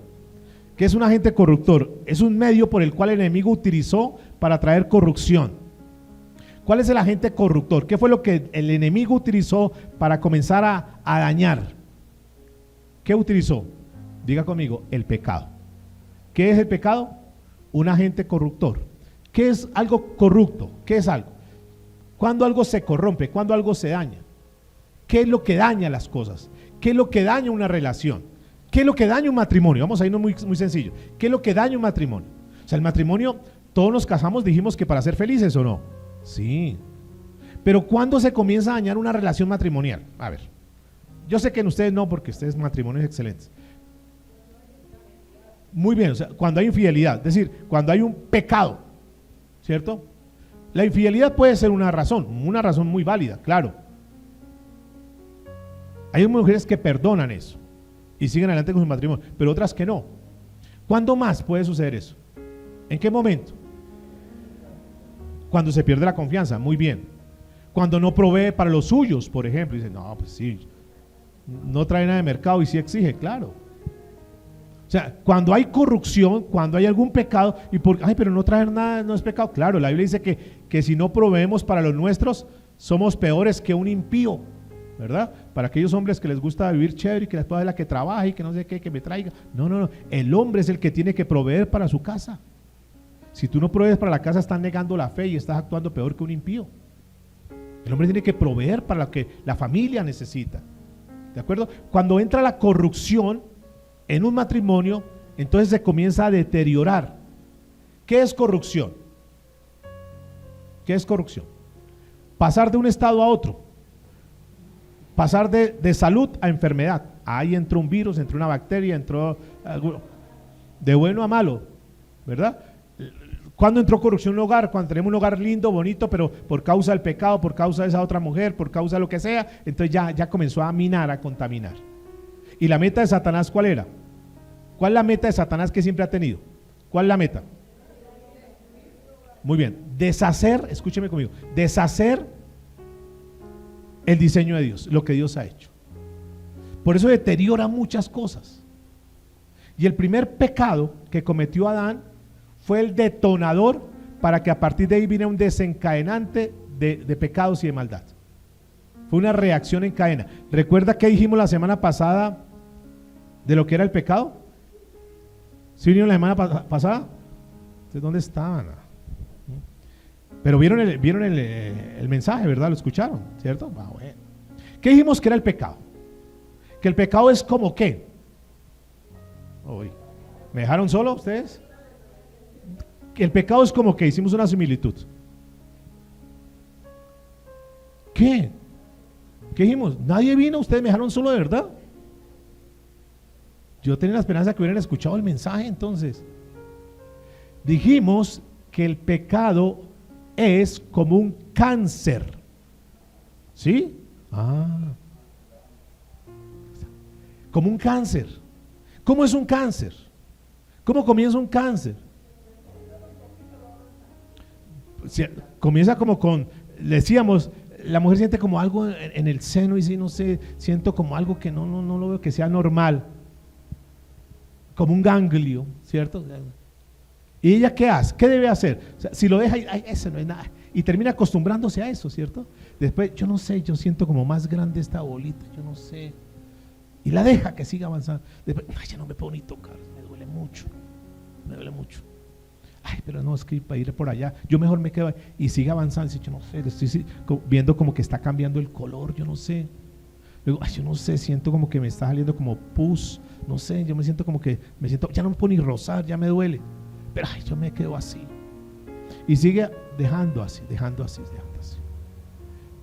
¿Qué es un agente corruptor? Es un medio por el cual el enemigo utilizó para traer corrupción. ¿Cuál es el agente corruptor? ¿Qué fue lo que el enemigo utilizó para comenzar a dañar? ¿Qué utilizó? Diga conmigo, el pecado. ¿Qué es el pecado? Un agente corruptor. ¿Qué es algo corrupto? ¿Qué es algo? Cuando algo se corrompe, cuando algo se daña. ¿Qué es lo que daña las cosas? ¿Qué es lo que daña una relación? ¿Qué es lo que daña un matrimonio? Vamos a irnos muy sencillo. ¿Qué es lo que daña un matrimonio? O sea, el matrimonio, todos nos casamos, dijimos que para ser felices, ¿o no? Sí. Pero ¿cuándo se comienza a dañar una relación matrimonial? A ver, yo sé que en ustedes no, porque ustedes matrimonios excelentes. Muy bien, o sea, cuando hay infidelidad, es decir, cuando hay un pecado, ¿cierto? La infidelidad puede ser una razón muy válida, claro. Hay mujeres que perdonan eso y siguen adelante con su matrimonio, pero otras que no. ¿Cuándo más puede suceder eso? ¿En qué momento? Cuando se pierde la confianza, muy bien. Cuando no provee para los suyos, por ejemplo, dice, no, pues sí, no trae nada de mercado y sí exige, claro. O O sea, cuando hay corrupción, cuando hay algún pecado, pero no traer nada no es pecado. Claro, la Biblia dice que si no proveemos para los nuestros, somos peores que un impío, ¿verdad? Para aquellos hombres que les gusta vivir chévere y que después de la que trabaja y que no sé qué, que me traiga. No. El hombre es el que tiene que proveer para su casa. Si tú no provees para la casa, estás negando la fe y estás actuando peor que un impío. El hombre tiene que proveer para lo que la familia necesita. ¿De acuerdo? Cuando entra la corrupción en un matrimonio, entonces se comienza a deteriorar. ¿Qué es corrupción? ¿Qué es corrupción? Pasar de un estado a otro. Pasar de salud a enfermedad. Ahí entró un virus, entró una bacteria, entró algo, de bueno a malo, ¿verdad? ¿Cuándo entró corrupción en un hogar? Cuando tenemos un hogar lindo, bonito, pero por causa del pecado, por causa de esa otra mujer, por causa de lo que sea, entonces ya comenzó a minar, a contaminar. ¿Y la meta de Satanás cuál era? ¿Cuál es la meta de Satanás que siempre ha tenido? ¿Cuál es la meta? Muy bien, deshacer, escúcheme conmigo, deshacer el diseño de Dios, lo que Dios ha hecho. Por eso deteriora muchas cosas. Y el primer pecado que cometió Adán fue el detonador para que a partir de ahí viniera un desencadenante de pecados y de maldad. Fue una reacción en cadena. ¿Recuerda qué dijimos la semana pasada de lo que era el pecado? ¿Sí vinieron la semana pasada? ¿Ustedes dónde estaban? Pero vieron el mensaje, ¿verdad? Lo escucharon, ¿cierto? Bueno. ¿Qué dijimos que era el pecado? Que el pecado es como ¿qué? ¿Me dejaron solo ustedes? Que el pecado es como que hicimos una similitud. ¿Qué? ¿Qué dijimos? Nadie vino, ustedes me dejaron solo de verdad. Yo tenía la esperanza que hubieran escuchado el mensaje entonces. Dijimos que el pecado es como un cáncer. ¿Sí? Como un cáncer. ¿Cómo es un cáncer? ¿Cómo comienza un cáncer? Comienza como con, le decíamos, la mujer siente como algo en el seno y dice, no sé, siento como algo que no lo veo que sea normal. Como un ganglio, ¿cierto? ¿Y ella qué hace? ¿Qué debe hacer? O sea, si lo deja, eso no es nada. Y termina acostumbrándose a eso, ¿cierto? Después, yo no sé, yo siento como más grande esta bolita, yo no sé. Y la deja que siga avanzando. Después, ya no me puedo ni tocar, me duele mucho. Pero no, es que para ir por allá, yo mejor me quedo ahí. Y sigue avanzando, yo no sé, estoy viendo como que está cambiando el color, yo no sé. Luego, yo no sé, siento como que me está saliendo como pus, no sé, yo me siento como que, ya no me puedo ni rozar, ya me duele. Pero yo me quedo así. Y sigue dejando así.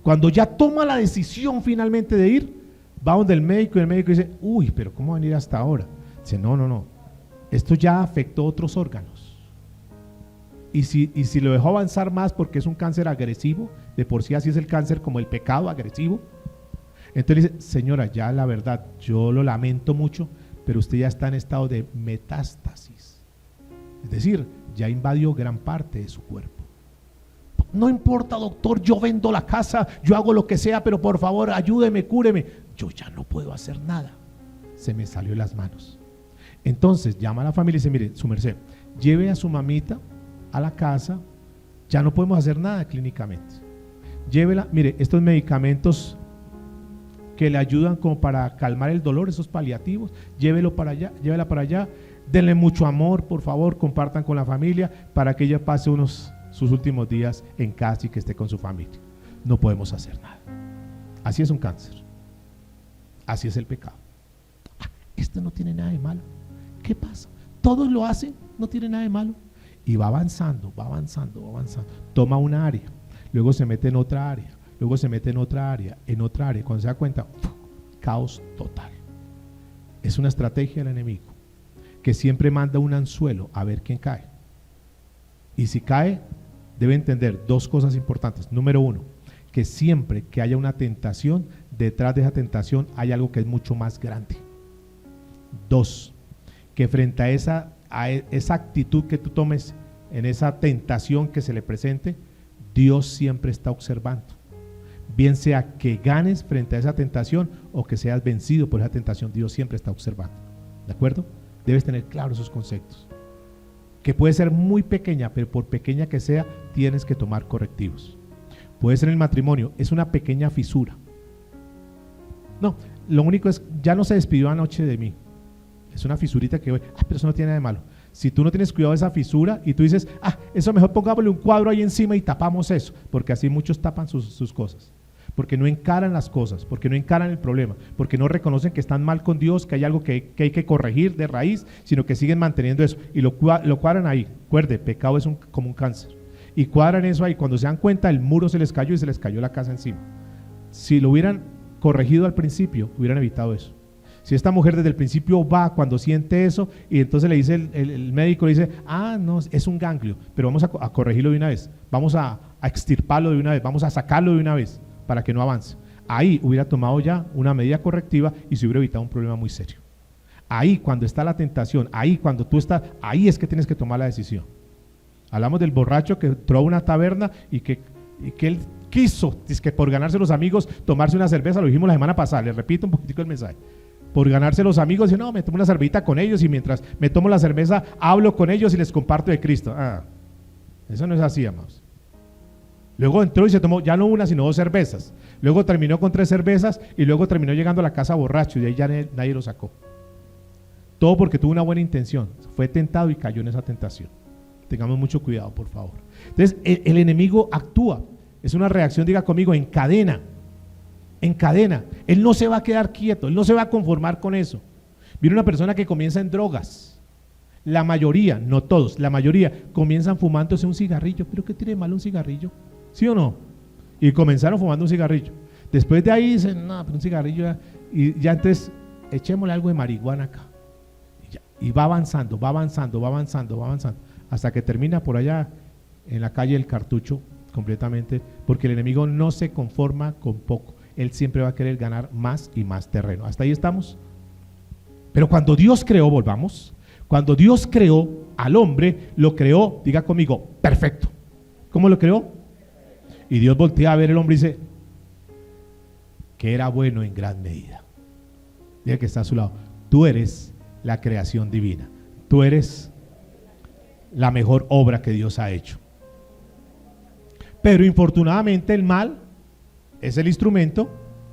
Cuando ya toma la decisión finalmente de ir, va donde el médico y el médico dice, pero ¿cómo venir hasta ahora? Dice, no, esto ya afectó otros órganos. Y si lo dejó avanzar más porque es un cáncer agresivo, de por sí así es el cáncer como el pecado agresivo, entonces dice, señora, ya la verdad, yo lo lamento mucho, pero usted ya está en estado de metástasis. Es decir, ya invadió gran parte de su cuerpo. No importa, doctor, yo vendo la casa, yo hago lo que sea, pero por favor, ayúdeme, cúreme. Yo ya no puedo hacer nada. Se me salió de las manos. Entonces llama a la familia y dice, mire, su merced, lleve a su mamita a la casa, ya no podemos hacer nada clínicamente. Llévela, mire, estos medicamentos que le ayudan como para calmar el dolor, esos paliativos, llévela para allá, denle mucho amor, por favor, compartan con la familia para que ella pase sus últimos días en casa y que esté con su familia. No podemos hacer nada. Así es un cáncer. Así es el pecado. Esto no tiene nada de malo. ¿Qué pasa? Todos lo hacen, no tiene nada de malo. Y va avanzando. Toma una área, luego se mete en otra área, luego se mete en otra área. Cuando se da cuenta, caos total. Es una estrategia del enemigo que siempre manda un anzuelo a ver quién cae. Y si cae, debe entender dos cosas importantes. Número uno, que siempre que haya una tentación, detrás de esa tentación hay algo que es mucho más grande. Dos, que frente a esa actitud que tú tomes en esa tentación que se le presente, Dios siempre está observando. Bien sea que ganes frente a esa tentación o que seas vencido por esa tentación, Dios siempre está observando. ¿De acuerdo? debes tener claros esos conceptos. Que puede ser muy pequeña, pero por pequeña que sea, tienes que tomar correctivos. Puede ser en el matrimonio, es una pequeña fisura. No, lo único es, ya no se despidió anoche de mí. Es una fisurita que, pero eso no tiene nada de malo. Si tú no tienes cuidado de esa fisura y tú dices, eso mejor pongámosle un cuadro ahí encima y tapamos eso, porque así muchos tapan sus cosas. Porque no encaran las cosas, porque no encaran el problema, porque no reconocen que están mal con Dios, que hay algo que hay que corregir de raíz, sino que siguen manteniendo eso y lo cuadran ahí. Recuerde, pecado es como un cáncer. Y cuadran eso ahí, cuando se dan cuenta el muro se les cayó y se les cayó la casa encima. Si lo hubieran corregido al principio, hubieran evitado eso. Si esta mujer desde el principio va cuando siente eso y entonces le dice el médico, le dice, no, es un ganglio, pero vamos a corregirlo de una vez, vamos a extirparlo de una vez, vamos a sacarlo de una vez para que no avance. Ahí hubiera tomado ya una medida correctiva y se hubiera evitado un problema muy serio. Ahí cuando está la tentación, ahí cuando tú estás, ahí es que tienes que tomar la decisión. Hablamos del borracho que entró a una taberna y que él quiso, es que por ganarse los amigos, tomarse una cerveza, lo dijimos la semana pasada, les repito un poquitico el mensaje. Por ganarse los amigos, dice, no, me tomo una cervecita con ellos y mientras me tomo la cerveza, hablo con ellos y les comparto de Cristo. Eso no es así, amados. Luego entró y se tomó ya no una, sino 2 cervezas. Luego terminó con 3 cervezas y luego terminó llegando a la casa borracho y de ahí ya nadie lo sacó. Todo porque tuvo una buena intención. Fue tentado y cayó en esa tentación. Tengamos mucho cuidado, por favor. Entonces, el enemigo actúa. Es una reacción, diga conmigo, en cadena. En cadena. Él no se va a quedar quieto, él no se va a conformar con eso. Viene una persona que comienza en drogas. La mayoría, no todos, la mayoría comienzan fumándose un cigarrillo. ¿Pero qué tiene de malo un cigarrillo? ¿Sí o no? Y comenzaron fumando un cigarrillo. Después de ahí dicen, no, pero un cigarrillo ya, y ya entonces echémosle algo de marihuana acá. Y va avanzando, va avanzando, va avanzando, va avanzando, hasta que termina por allá en la calle del Cartucho completamente, porque el enemigo no se conforma con poco. Él siempre va a querer ganar más y más terreno. ¿Hasta ahí estamos? Pero cuando Dios creó, volvamos, cuando Dios creó al hombre, lo creó, diga conmigo, perfecto. ¿Cómo lo creó? Y Dios voltea a ver al hombre y dice, que era bueno en gran medida. Diga que está a su lado, tú eres la creación divina. Tú eres la mejor obra que Dios ha hecho. Pero infortunadamente el mal es el instrumento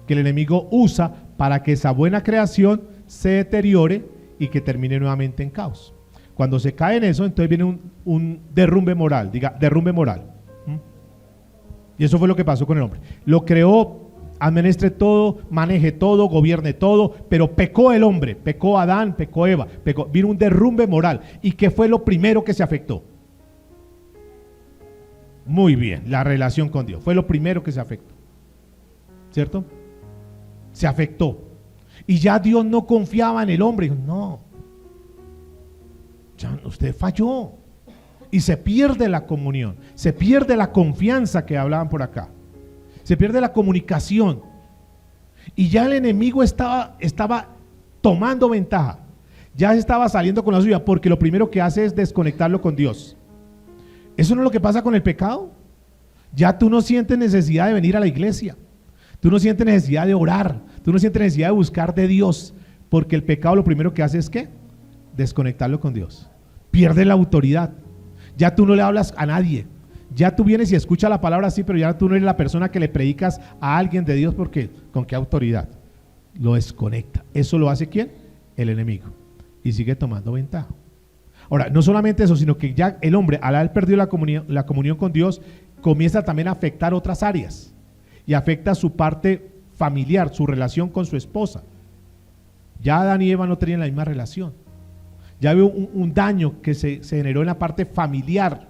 que el enemigo usa para que esa buena creación se deteriore y que termine nuevamente en caos. Cuando se cae en eso, entonces viene un derrumbe moral, diga, derrumbe moral. Y eso fue lo que pasó con el hombre. Lo creó, administre todo, maneje todo, gobierne todo, pero pecó el hombre, pecó Adán, pecó Eva, vino un derrumbe moral. ¿Y qué fue lo primero que se afectó? Muy bien, la relación con Dios, fue lo primero que se afectó. ¿Cierto? Se afectó. Y ya Dios no confiaba en el hombre. Dijo, no, ya usted falló. Y se pierde la comunión, se pierde la confianza que hablaban por acá, se pierde la comunicación. Y ya el enemigo estaba tomando ventaja, ya estaba saliendo con la suya, porque lo primero que hace es desconectarlo con Dios. ¿Eso no es lo que pasa con el pecado? Ya tú no sientes necesidad de venir a la iglesia. Tú no sientes necesidad de orar, tú no sientes necesidad de buscar de Dios, porque el pecado lo primero que hace es ¿qué? Desconectarlo con Dios. Pierde la autoridad. Ya tú no le hablas a nadie. Ya tú vienes y escuchas la palabra así, pero ya tú no eres la persona que le predicas a alguien de Dios, porque ¿con qué autoridad? Lo desconecta. ¿Eso lo hace quién? El enemigo. Y sigue tomando ventaja. Ahora, no solamente eso, sino que ya el hombre, al haber perdido la comunión con Dios, comienza también a afectar otras áreas. Y afecta su parte familiar, su relación con su esposa. Ya Adán y Eva no tenían la misma relación. Ya veo un daño que se generó en la parte familiar.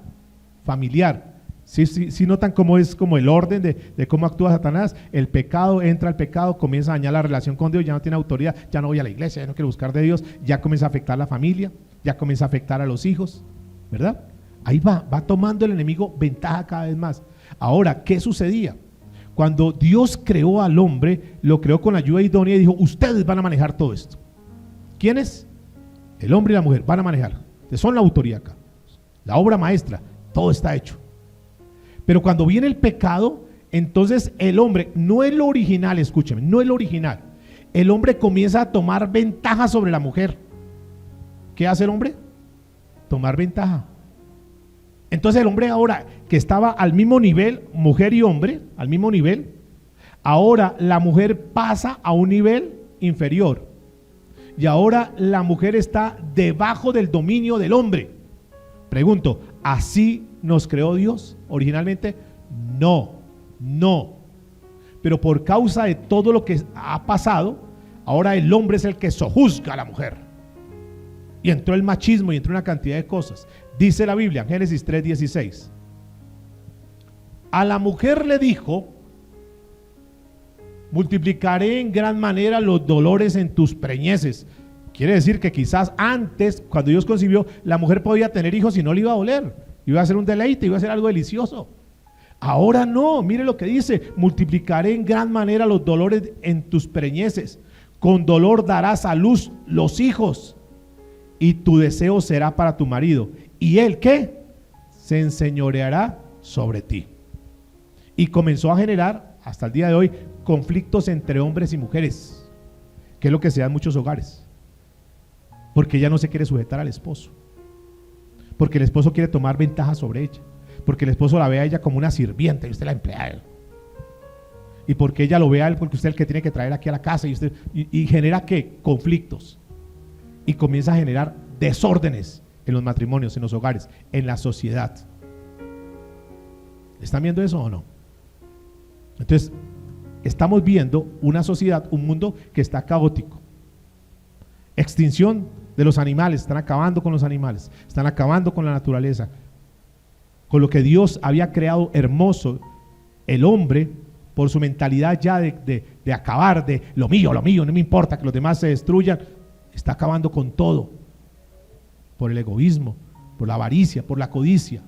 Sí notan cómo es como el orden de cómo actúa Satanás. El pecado, entra al pecado, comienza a dañar la relación con Dios, ya no tiene autoridad, ya no voy a la iglesia, ya no quiero buscar de Dios, ya comienza a afectar a la familia, ya comienza a afectar a los hijos, ¿verdad? Ahí va tomando el enemigo ventaja cada vez más. Ahora, ¿qué sucedía? Cuando Dios creó al hombre, lo creó con ayuda idónea y dijo, ustedes van a manejar todo esto. ¿Quiénes? El hombre y la mujer van a manejar. Son la autoridad acá. La obra maestra, todo está hecho. Pero cuando viene el pecado, entonces el hombre, no es lo original, escúcheme, no es lo original. El hombre comienza a tomar ventaja sobre la mujer. ¿qué hace el hombre? Tomar ventaja. Entonces el hombre ahora que estaba al mismo nivel, mujer y hombre, al mismo nivel, ahora la mujer pasa a un nivel inferior. Y ahora la mujer está debajo del dominio del hombre. Pregunto, ¿así nos creó Dios originalmente? No. Pero por causa de todo lo que ha pasado, ahora el hombre es el que sojuzga a la mujer. Y entró el machismo y entró una cantidad de cosas. Dice la Biblia en Génesis 3:16. A la mujer le dijo: multiplicaré en gran manera los dolores en tus preñeces. Quiere decir que quizás antes, cuando Dios concibió, la mujer podía tener hijos y no le iba a doler. Iba a ser un deleite, iba a ser algo delicioso. Ahora no, mire lo que dice: multiplicaré en gran manera los dolores en tus preñeces. Con dolor darás a luz los hijos, y tu deseo será para tu marido, y él, ¿qué? Se enseñoreará sobre ti. Y comenzó a generar, hasta el día de hoy, conflictos entre hombres y mujeres, que es lo que se da en muchos hogares, porque ella no se quiere sujetar al esposo, porque el esposo quiere tomar ventaja sobre ella, porque el esposo la ve a ella como una sirvienta y usted la empleada, y porque ella lo ve a él porque usted es el que tiene que traer aquí a la casa, y genera ¿qué? Conflictos, y comienza a generar desórdenes en los matrimonios, en los hogares, en la sociedad. ¿Están viendo eso o no? Entonces estamos viendo una sociedad, un mundo que está caótico. Extinción de los animales, están acabando con los animales, están acabando con la naturaleza, con lo que Dios había creado hermoso. El hombre, por su mentalidad ya de acabar, de lo mío, no me importa que los demás se destruyan, está acabando con todo, por el egoísmo, por la avaricia, por la codicia.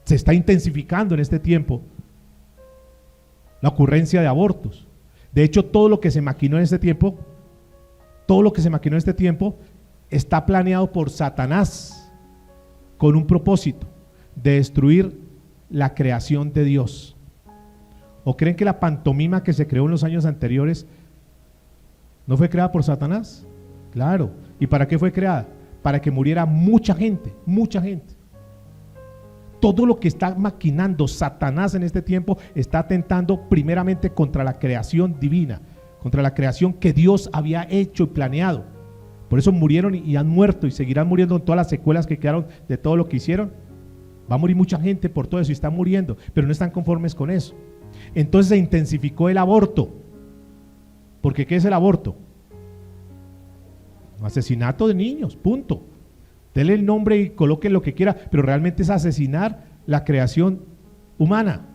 Se está intensificando en este tiempo la ocurrencia de abortos. De hecho, todo lo que se maquinó en este tiempo, está planeado por Satanás con un propósito de destruir la creación de Dios. ¿O creen que la pantomima que se creó en los años anteriores no fue creada por Satanás? Claro. ¿Y para qué fue creada? Para que muriera mucha gente. Todo lo que está maquinando Satanás en este tiempo está atentando primeramente contra la creación divina, contra la creación que Dios había hecho y planeado. Por eso murieron y han muerto y seguirán muriendo en todas las secuelas que quedaron de todo lo que hicieron. Va a morir mucha gente por todo eso y están muriendo, pero no están conformes con eso. Entonces se intensificó el aborto. Porque ¿qué es el aborto? Asesinato de niños, punto. Dele el nombre y coloque lo que quiera, pero realmente es asesinar la creación humana,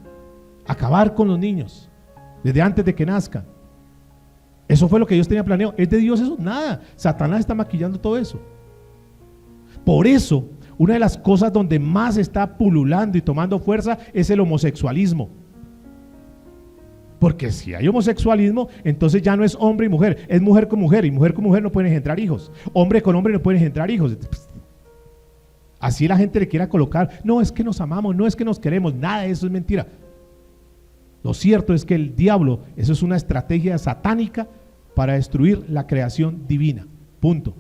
acabar con los niños desde antes de que nazcan. Eso fue lo que Dios tenía planeado. ¿Es de Dios eso? Nada. Satanás está maquillando todo eso. Por eso, una de las cosas donde más está pululando y tomando fuerza es el homosexualismo. Porque si hay homosexualismo, entonces ya no es hombre y mujer, es mujer con mujer, y mujer con mujer no pueden engendrar hijos, hombre con hombre no pueden engendrar hijos. Así la gente le quiera colocar: no, es que nos amamos, no es que nos queremos, nada de eso es mentira. Lo cierto es que el diablo, eso es una estrategia satánica para destruir la creación divina, punto.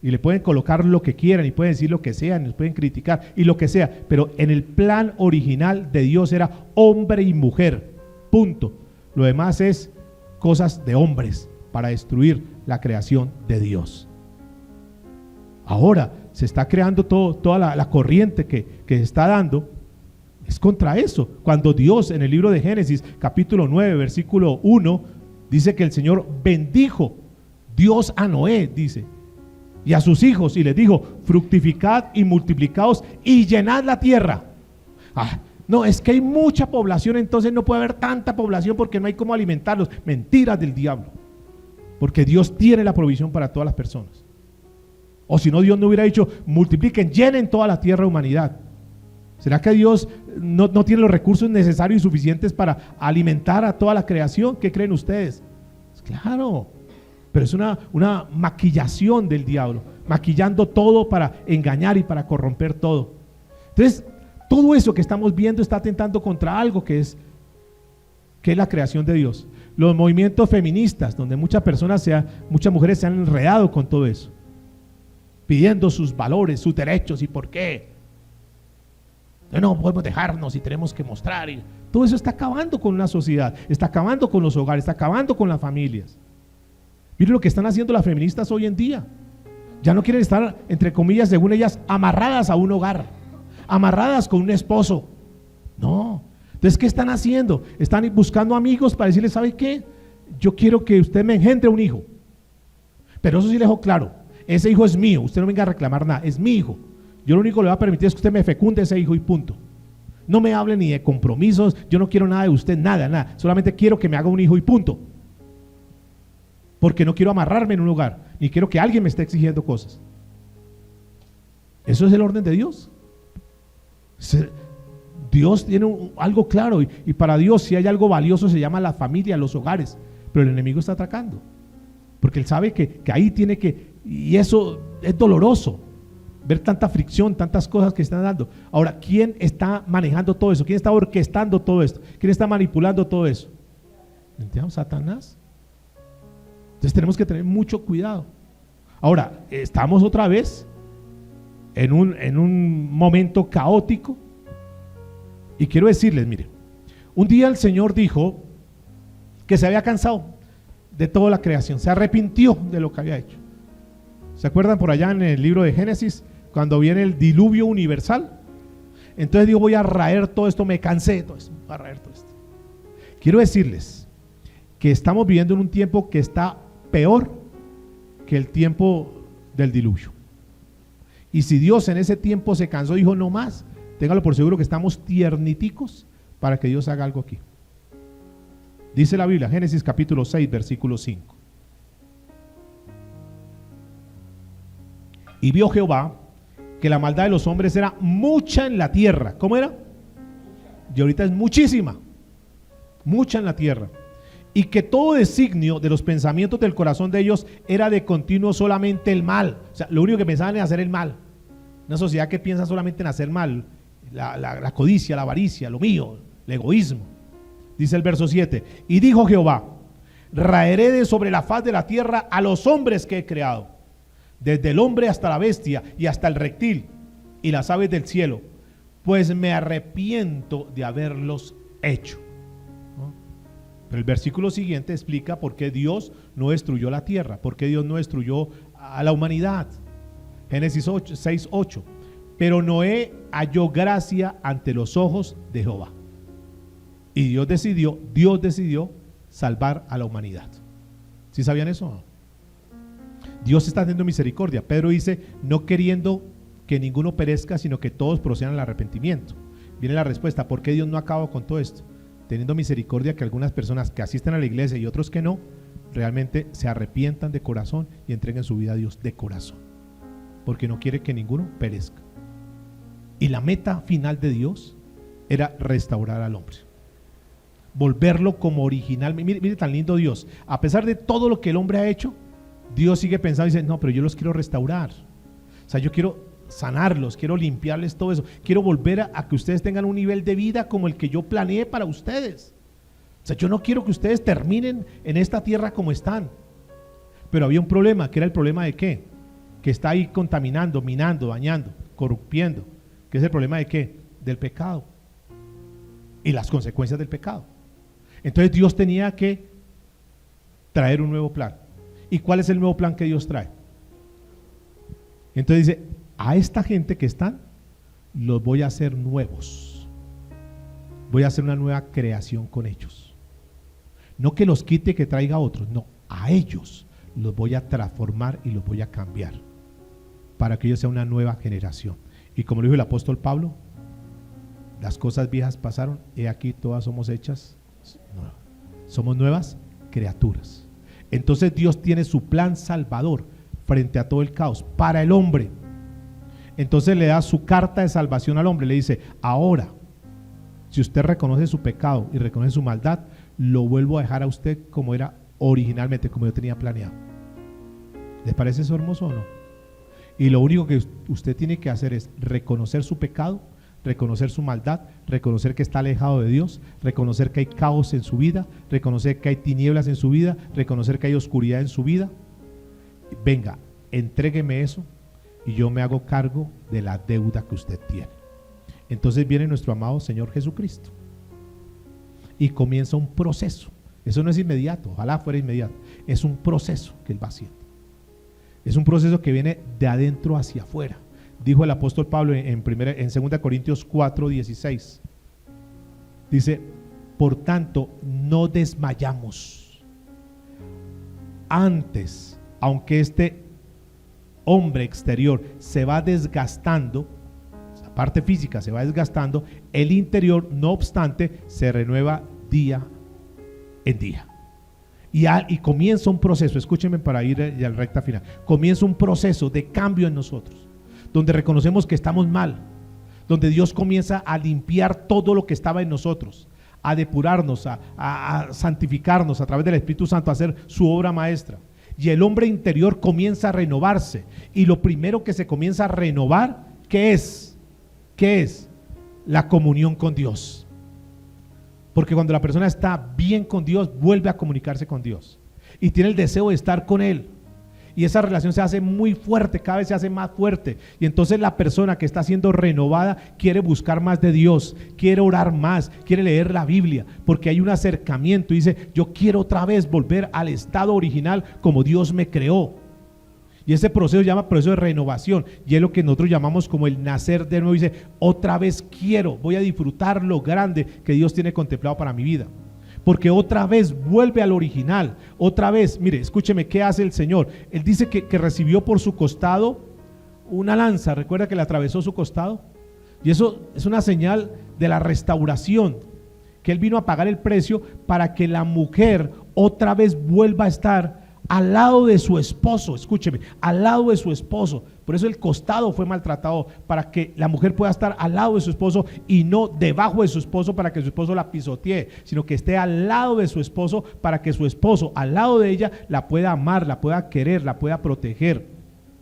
Y le pueden colocar lo que quieran y pueden decir lo que sean, les pueden criticar y lo que sea, pero en el plan original de Dios era hombre y mujer, punto. Lo demás es cosas de hombres para destruir la creación de Dios. Ahora se está creando toda la corriente que se está dando, es contra eso. Cuando Dios en el libro de Génesis capítulo 9 versículo 1 dice que el Señor bendijo Dios a Noé, dice, y a sus hijos, y les dijo: fructificad y multiplicaos y llenad la tierra. No, es que hay mucha población, entonces no puede haber tanta población porque no hay cómo alimentarlos. Mentiras del diablo, porque Dios tiene la provisión para todas las personas. O si no, Dios no hubiera dicho: multipliquen, llenen toda la tierra, humanidad. ¿Será que Dios no tiene los recursos necesarios y suficientes para alimentar a toda la creación? ¿Qué creen ustedes? Claro, pero es una maquillación del diablo, maquillando todo para engañar y para corromper todo. Entonces, todo eso que estamos viendo está atentando contra algo que es la creación de Dios. Los movimientos feministas, donde muchas mujeres se han enredado con todo eso, pidiendo sus valores, sus derechos y por qué. No podemos dejarnos y tenemos que mostrar. Y todo eso está acabando con una sociedad, está acabando con los hogares, está acabando con las familias. Miren lo que están haciendo las feministas hoy en día. Ya no quieren estar, entre comillas, según ellas, amarradas a un hogar, amarradas con un esposo. No. Entonces, ¿qué están haciendo? Están buscando amigos para decirles, ¿sabe qué? Yo quiero que usted me engendre un hijo. Pero eso sí le dejo claro, ese hijo es mío, usted no venga a reclamar nada, es mi hijo. Yo lo único que le voy a permitir es que usted me fecunde ese hijo y punto. No me hable ni de compromisos, yo no quiero nada de usted, nada. Solamente quiero que me haga un hijo y punto. Porque no quiero amarrarme en un lugar, ni quiero que alguien me esté exigiendo cosas. Eso es el orden de Dios. Dios tiene algo claro y para Dios si hay algo valioso se llama la familia, los hogares, pero el enemigo está atacando. Porque él sabe que ahí tiene que, y eso es doloroso. Ver tanta fricción, tantas cosas que están dando. Ahora, ¿quién está manejando todo eso? ¿Quién está orquestando todo esto? ¿Quién está manipulando todo eso? ¿Entendemos? Satanás. Entonces tenemos que tener mucho cuidado. Ahora, estamos otra vez en un momento caótico. Y quiero decirles, miren, un día el Señor dijo que se había cansado de toda la creación, se arrepintió de lo que había hecho. ¿Se acuerdan por allá en el libro de Génesis? Cuando viene el diluvio universal, entonces digo, voy a raer todo esto, me cansé de todo esto, voy a raer todo esto. Quiero decirles que estamos viviendo en un tiempo que está peor que el tiempo del diluvio. Y si Dios en ese tiempo se cansó, dijo no más, téngalo por seguro que estamos tierniticos para que Dios haga algo aquí. Dice la Biblia, Génesis capítulo 6, versículo 5. Y vio Jehová que la maldad de los hombres era mucha en la tierra. ¿Cómo era? Y ahorita es muchísima, mucha en la tierra. Y que todo designio de los pensamientos del corazón de ellos era de continuo solamente el mal. O sea, lo único que pensaban era hacer el mal. Una sociedad que piensa solamente en hacer mal, la codicia, la avaricia, lo mío, el egoísmo. Dice el verso 7, y dijo Jehová, raeré de sobre la faz de la tierra a los hombres que he creado, desde el hombre hasta la bestia y hasta el reptil y las aves del cielo, pues me arrepiento de haberlos hecho. ¿No? Pero el versículo siguiente explica por qué Dios no destruyó la tierra, por qué Dios no destruyó a la humanidad. Génesis 6, 8. Pero Noé halló gracia ante los ojos de Jehová. Y Dios decidió salvar a la humanidad. ¿Sí sabían eso? Dios está haciendo misericordia. Pedro dice, no queriendo que ninguno perezca, sino que todos procedan al arrepentimiento. Viene la respuesta, ¿por qué Dios no acaba con todo esto? Teniendo misericordia que algunas personas que asisten a la iglesia y otros que no, realmente se arrepientan de corazón y entreguen su vida a Dios de corazón. Porque no quiere que ninguno perezca. Y la meta final de Dios era restaurar al hombre, volverlo como original. Mire tan lindo Dios. A pesar de todo lo que el hombre ha hecho, Dios sigue pensando y dice, no, pero yo los quiero restaurar. O sea, yo quiero sanarlos, quiero limpiarles todo eso. Quiero volver a que ustedes tengan un nivel de vida como el que yo planeé para ustedes. O sea, yo no quiero que ustedes terminen en esta tierra como están. Pero había un problema, que era el problema de ¿qué? Que está ahí contaminando, minando, dañando, corrompiendo. ¿Qué es el problema de qué? Del pecado y las consecuencias del pecado. Entonces Dios tenía que traer un nuevo plan. ¿Y cuál es el nuevo plan que Dios trae? Entonces dice, a esta gente que están, los voy a hacer nuevos. Voy a hacer una nueva creación con ellos. No que los quite, que traiga a otros, no, a ellos los voy a transformar y los voy a cambiar para que ellos sean una nueva generación. Y como lo dijo el apóstol Pablo, las cosas viejas pasaron y aquí todas somos hechas nuevas. Somos nuevas criaturas. Entonces Dios tiene su plan salvador frente a todo el caos para el hombre. Entonces le da su carta de salvación al hombre. Le dice, ahora, si usted reconoce su pecado y reconoce su maldad, lo vuelvo a dejar a usted como era originalmente, como yo tenía planeado. ¿Les parece eso hermoso o no? Y lo único que usted tiene que hacer es reconocer su pecado, reconocer su maldad, reconocer que está alejado de Dios, reconocer que hay caos en su vida, reconocer que hay tinieblas en su vida, reconocer que hay oscuridad en su vida. Venga, entrégueme eso y yo me hago cargo de la deuda que usted tiene. Entonces viene nuestro amado Señor Jesucristo y comienza un proceso. Eso no es inmediato, ojalá fuera inmediato. Es un proceso que Él va haciendo. Es un proceso que viene de adentro hacia afuera. Dijo el apóstol Pablo en 2 Corintios 4:16. Dice, por tanto, no desmayamos. Antes, aunque este hombre exterior se va desgastando, la parte física se va desgastando, el interior, no obstante, se renueva día en día. Y comienza un proceso, escúchenme para ir a la recta final, comienza un proceso de cambio en nosotros, donde reconocemos que estamos mal, donde Dios comienza a limpiar todo lo que estaba en nosotros, a depurarnos, a santificarnos a través del Espíritu Santo, a hacer su obra maestra. Y el hombre interior comienza a renovarse. Y lo primero que se comienza a renovar, ¿qué es? ¿Qué es? La comunión con Dios. Porque cuando la persona está bien con Dios, vuelve a comunicarse con Dios. Y tiene el deseo de estar con Él. Y esa relación se hace muy fuerte, cada vez se hace más fuerte. Y entonces la persona que está siendo renovada quiere buscar más de Dios, quiere orar más, quiere leer la Biblia, porque hay un acercamiento y dice, yo quiero otra vez volver al estado original como Dios me creó. Y ese proceso se llama proceso de renovación, y es lo que nosotros llamamos como el nacer de nuevo. Dice, otra vez quiero, voy a disfrutar lo grande que Dios tiene contemplado para mi vida. Porque otra vez vuelve al original, otra vez, mire, escúcheme, ¿qué hace el Señor? Él dice que recibió por su costado una lanza, ¿recuerda que le atravesó su costado? Y eso es una señal de la restauración, que Él vino a pagar el precio para que la mujer otra vez vuelva a estar al lado de su esposo, escúcheme, al lado de su esposo. Por eso el costado fue maltratado, para que la mujer pueda estar al lado de su esposo y no debajo de su esposo para que su esposo la pisotee, sino que esté al lado de su esposo para que su esposo al lado de ella la pueda amar, la pueda querer, la pueda proteger.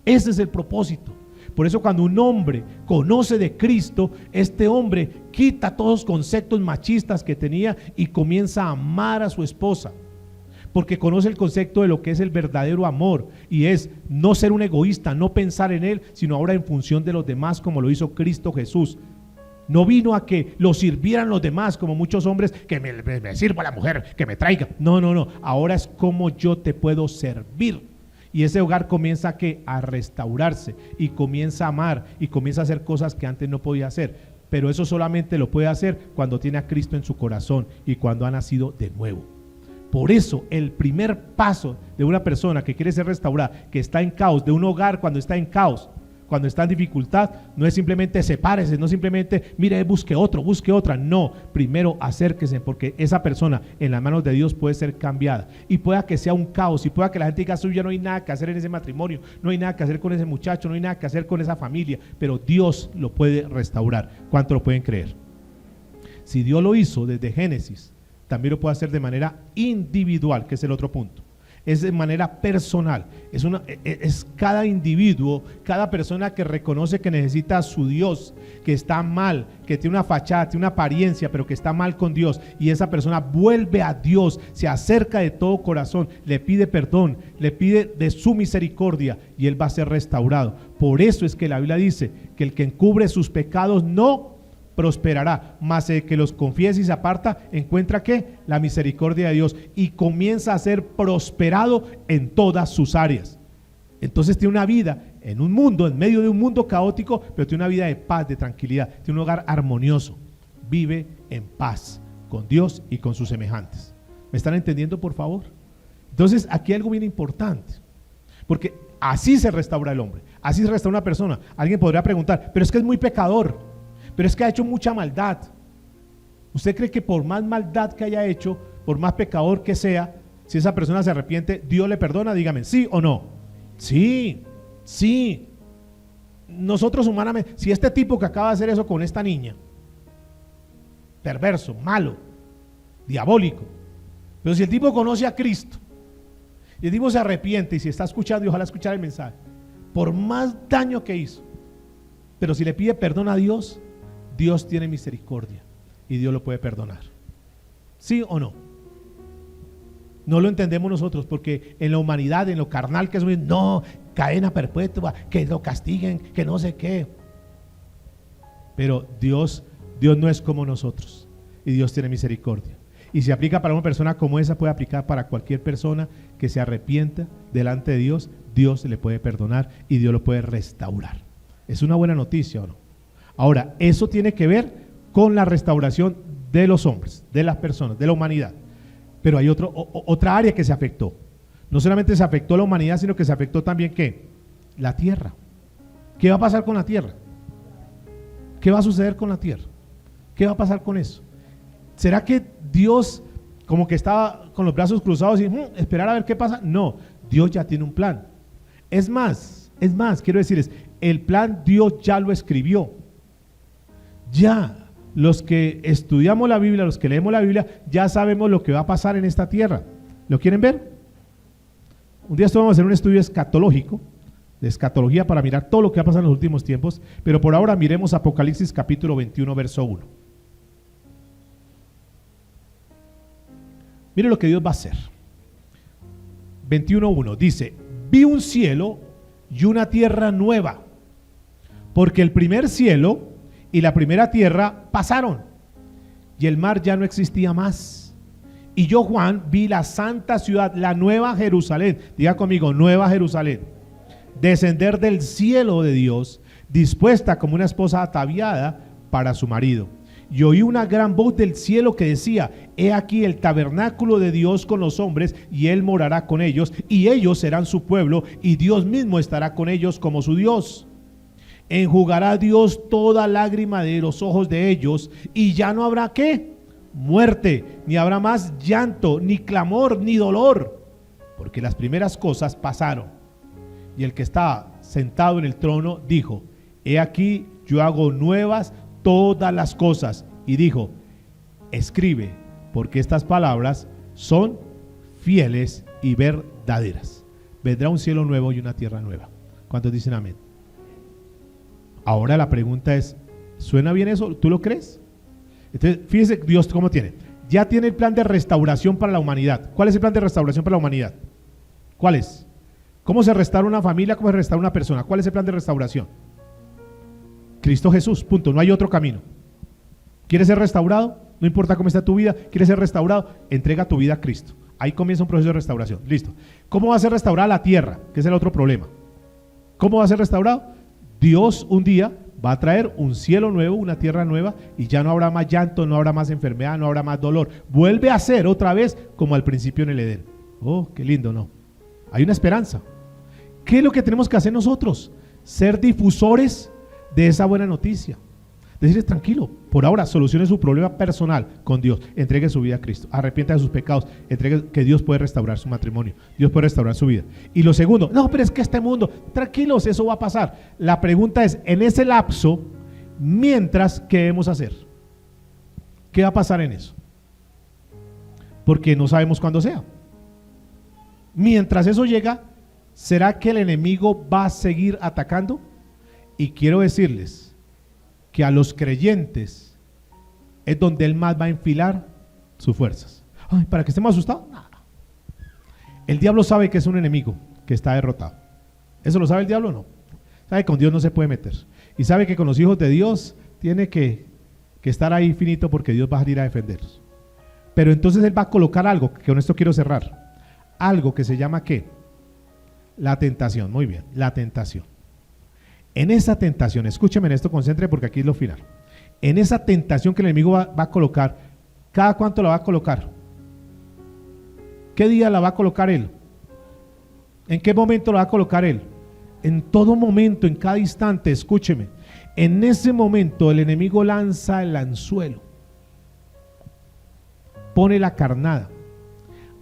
Ese es el propósito. Por eso cuando un hombre conoce de Cristo, este hombre quita todos los conceptos machistas que tenía y comienza a amar a su esposa. Porque conoce el concepto de lo que es el verdadero amor, y es no ser un egoísta, no pensar en él, sino ahora en función de los demás, como lo hizo Cristo Jesús. No vino a que lo sirvieran los demás, como muchos hombres, que me sirva la mujer, que me traiga. No, ahora es como yo te puedo servir. Y ese hogar comienza a restaurarse, y comienza a amar, y comienza a hacer cosas que antes no podía hacer. Pero eso solamente lo puede hacer cuando tiene a Cristo en su corazón y cuando ha nacido de nuevo. Por eso el primer paso de una persona que quiere ser restaurada, que está en caos, de un hogar cuando está en caos, cuando está en dificultad, no es simplemente sepárese, no simplemente mire, busque otro, busque otra. No, primero acérquese, porque esa persona en las manos de Dios puede ser cambiada. Y pueda que sea un caos, y pueda que la gente diga, ya no hay nada que hacer en ese matrimonio, no hay nada que hacer con ese muchacho, no hay nada que hacer con esa familia, pero Dios lo puede restaurar. ¿Cuánto lo pueden creer? Si Dios lo hizo desde Génesis, también lo puede hacer de manera individual, que es el otro punto. Es de manera personal. Es cada individuo, cada persona que reconoce que necesita a su Dios, que está mal, que tiene una fachada, tiene una apariencia, pero que está mal con Dios, y esa persona vuelve a Dios, se acerca de todo corazón, le pide perdón, le pide de su misericordia, y él va a ser restaurado. Por eso es que la Biblia dice que el que encubre sus pecados no prosperará, mas el que los confiesa y se aparta encuentra ¿qué? La misericordia de Dios, y comienza a ser prosperado en todas sus áreas. Entonces tiene una vida en un mundo, en medio de un mundo caótico, pero tiene una vida de paz, de tranquilidad, tiene un hogar armonioso, vive en paz con Dios y con sus semejantes. ¿Me están entendiendo, por favor? Entonces aquí hay algo bien importante, porque así se restaura el hombre, así se restaura una persona. Alguien podría preguntar, pero es que es muy pecador, pero es que ha hecho mucha maldad. ¿Usted cree que por más maldad que haya hecho, por más pecador que sea, si esa persona se arrepiente, Dios le perdona? Dígame, ¿sí o no? Sí. Nosotros humanamente, si este tipo que acaba de hacer eso con esta niña, perverso, malo, diabólico, pero si el tipo conoce a Cristo, y el tipo se arrepiente, y si está escuchando, y ojalá escuchar el mensaje, por más daño que hizo, pero si le pide perdón a Dios, Dios tiene misericordia y Dios lo puede perdonar. ¿Sí o no? No lo entendemos nosotros porque en la humanidad, en lo carnal que somos, no, cadena perpetua, que lo castiguen, que no sé qué. Pero Dios no es como nosotros y Dios tiene misericordia. Y si aplica para una persona como esa, puede aplicar para cualquier persona que se arrepienta delante de Dios. Dios le puede perdonar y Dios lo puede restaurar. ¿Es una buena noticia o no? Ahora, eso tiene que ver con la restauración de los hombres, de las personas, de la humanidad. Pero hay otra área que se afectó. No solamente se afectó la humanidad, sino que se afectó también ¿qué? La tierra. ¿Qué va a pasar con la tierra? ¿Qué va a suceder con la tierra? ¿Qué va a pasar con eso? ¿Será que Dios como que estaba con los brazos cruzados y esperar a ver qué pasa? No, Dios ya tiene un plan. Es más, quiero decirles, el plan Dios ya lo escribió. Ya, los que estudiamos la Biblia, los que leemos la Biblia, ya sabemos lo que va a pasar en esta tierra. ¿Lo quieren ver? Un día vamos a hacer un estudio escatológico, de escatología, para mirar todo lo que va a pasar en los últimos tiempos, pero por ahora miremos Apocalipsis capítulo 21, verso 1. Mire lo que Dios va a hacer. 21:1 dice: vi un cielo y una tierra nueva, porque el primer cielo y la primera tierra pasaron, y el mar ya no existía más. Y yo, Juan, vi la santa ciudad, la nueva Jerusalén, diga conmigo, nueva Jerusalén, descender del cielo de Dios, dispuesta como una esposa ataviada para su marido. Y oí una gran voz del cielo que decía: he aquí el tabernáculo de Dios con los hombres, y Él morará con ellos, y ellos serán su pueblo, y Dios mismo estará con ellos como su Dios. Enjugará Dios toda lágrima de los ojos de ellos, y ya no habrá ¿qué? Muerte, ni habrá más llanto, ni clamor, ni dolor, porque las primeras cosas pasaron. Y el que estaba sentado en el trono dijo: he aquí yo hago nuevas todas las cosas. Y dijo: escribe, porque estas palabras son fieles y verdaderas. Vendrá un cielo nuevo y una tierra nueva. ¿Cuántos dicen amén? Ahora la pregunta es, ¿suena bien eso? ¿Tú lo crees? Entonces, fíjese Dios cómo tiene. Ya tiene el plan de restauración para la humanidad. ¿Cuál es el plan de restauración para la humanidad? ¿Cuál es? ¿Cómo se restaura una familia? ¿Cómo se restaura una persona? ¿Cuál es el plan de restauración? Cristo Jesús, punto, no hay otro camino. ¿Quieres ser restaurado? No importa cómo está tu vida, ¿quieres ser restaurado? Entrega tu vida a Cristo. Ahí comienza un proceso de restauración, listo. ¿Cómo va a ser restaurada la tierra? Que es el otro problema. ¿Cómo va a ser restaurado? Dios un día va a traer un cielo nuevo, una tierra nueva, y ya no habrá más llanto, no habrá más enfermedad, no habrá más dolor. Vuelve a ser otra vez como al principio en el Edén. Oh, qué lindo, ¿no? Hay una esperanza. ¿Qué es lo que tenemos que hacer nosotros? Ser difusores de esa buena noticia. Decirles: tranquilo, por ahora solucione su problema personal con Dios, entregue su vida a Cristo, arrepienta de sus pecados, entregue, que Dios puede restaurar su matrimonio, Dios puede restaurar su vida. Y lo segundo, no, pero es que este mundo, tranquilos, eso va a pasar. La pregunta es, en ese lapso, mientras, ¿qué debemos hacer? ¿Qué va a pasar en eso? Porque no sabemos cuándo sea. Mientras eso llega, ¿será que el enemigo va a seguir atacando? Y quiero decirles que a los creyentes es donde él más va a enfilar sus fuerzas. Ay, ¿para que estemos asustados? No. El diablo sabe que es un enemigo que está derrotado. ¿Eso lo sabe el diablo o no? Sabe que con Dios no se puede meter. Y sabe que con los hijos de Dios tiene que estar ahí finito, porque Dios va a salir a defenderlos. Pero entonces él va a colocar algo, que con esto quiero cerrar. Algo que se llama ¿qué? La tentación. Muy bien, la tentación. En esa tentación, escúcheme en esto, concentre, porque aquí es lo final. En esa tentación que el enemigo va a colocar, ¿cada cuánto la va a colocar? ¿Qué día la va a colocar él? ¿En qué momento la va a colocar él? En todo momento, en cada instante, escúcheme. En ese momento el enemigo lanza el anzuelo, pone la carnada.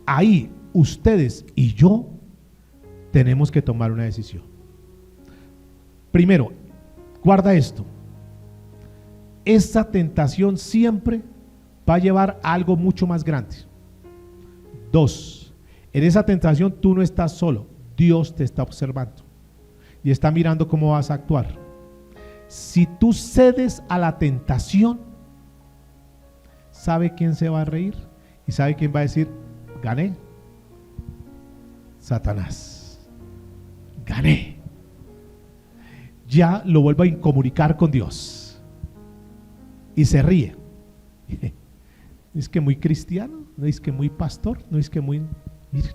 Ahí ustedes y yo tenemos que tomar una decisión. Primero, guarda esto: esta tentación siempre va a llevar a algo mucho más grande. 2, en esa tentación tú no estás solo, Dios te está observando y está mirando cómo vas a actuar. Si tú cedes a la tentación, ¿sabe quién se va a reír? ¿Y sabe quién va a decir, gané? Satanás. Gané. Ya lo vuelvo a incomunicar con Dios. Y se ríe. Es que muy cristiano, no es que muy pastor, no es que muy... Miren,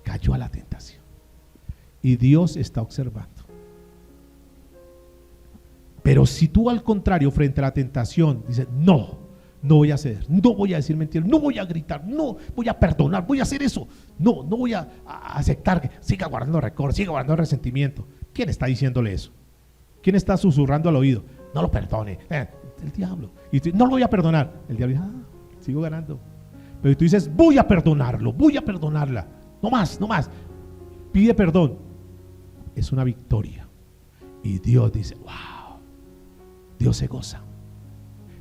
cayó a la tentación. Y Dios está observando. Pero si tú al contrario, frente a la tentación, dices, no voy a ceder, no voy a decir mentiras, no voy a gritar, no voy a perdonar, voy a hacer eso, no voy a aceptar que siga guardando rencor, siga guardando resentimiento. ¿Quién está diciéndole eso? ¿Quién está susurrando al oído? No lo perdone, el diablo. Y tú, no lo voy a perdonar. El diablo dice, sigo ganando. Pero tú dices, voy a perdonarlo, voy a perdonarla, no más, pide perdón. Es una victoria. Y Dios dice, wow, Dios se goza.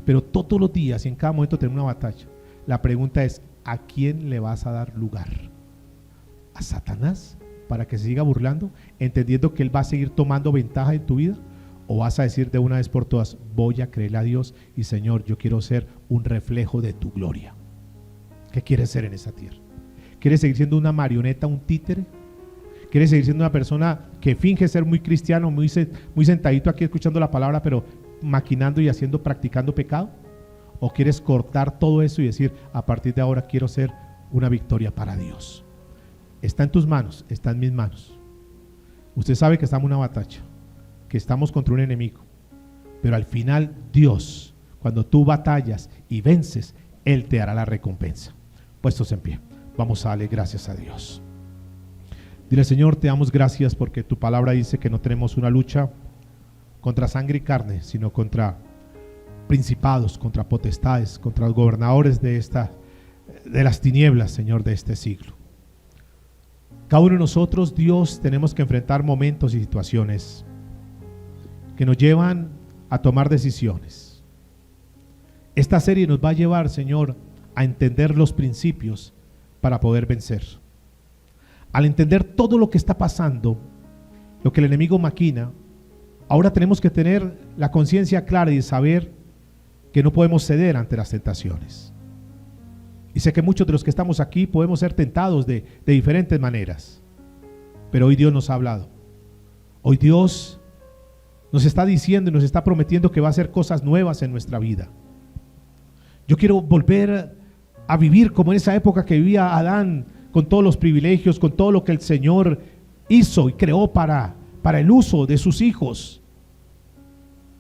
Pero todos los días y en cada momento tenemos una batalla. La pregunta es, ¿a quién le vas a dar lugar? ¿A Satanás para que se siga burlando, entendiendo que él va a seguir tomando ventaja en tu vida? ¿O vas a decir de una vez por todas, voy a creerle a Dios y Señor, yo quiero ser un reflejo de tu gloria? ¿Qué quieres ser en esa tierra? ¿Quieres seguir siendo una marioneta, un títere? ¿Quieres seguir siendo una persona que finge ser muy cristiano, muy sentadito aquí escuchando la palabra, pero maquinando y practicando pecado? ¿O quieres cortar todo eso y decir, a partir de ahora quiero ser una victoria para Dios? Está en tus manos, está en mis manos. Usted sabe que estamos en una batalla, que estamos contra un enemigo, pero al final Dios, cuando tú batallas y vences, Él te hará la recompensa. Puestos en pie, vamos a darle gracias a Dios. Dile, Señor, te damos gracias porque tu palabra dice que no tenemos una lucha contra sangre y carne, sino contra principados, contra potestades, contra los gobernadores de las tinieblas, Señor, de este siglo. Cada uno de nosotros, Dios, tenemos que enfrentar momentos y situaciones que nos llevan a tomar decisiones. Esta serie nos va a llevar, Señor, a entender los principios para poder vencer. Al entender todo lo que está pasando, lo que el enemigo maquina, ahora tenemos que tener la conciencia clara y saber que no podemos ceder ante las tentaciones. Y sé que muchos de los que estamos aquí podemos ser tentados de diferentes maneras, pero hoy Dios nos ha hablado. Hoy Dios nos está diciendo y nos está prometiendo que va a hacer cosas nuevas en nuestra vida. Yo quiero volver a vivir como en esa época que vivía Adán, con todos los privilegios, con todo lo que el Señor hizo y creó para el uso de sus hijos.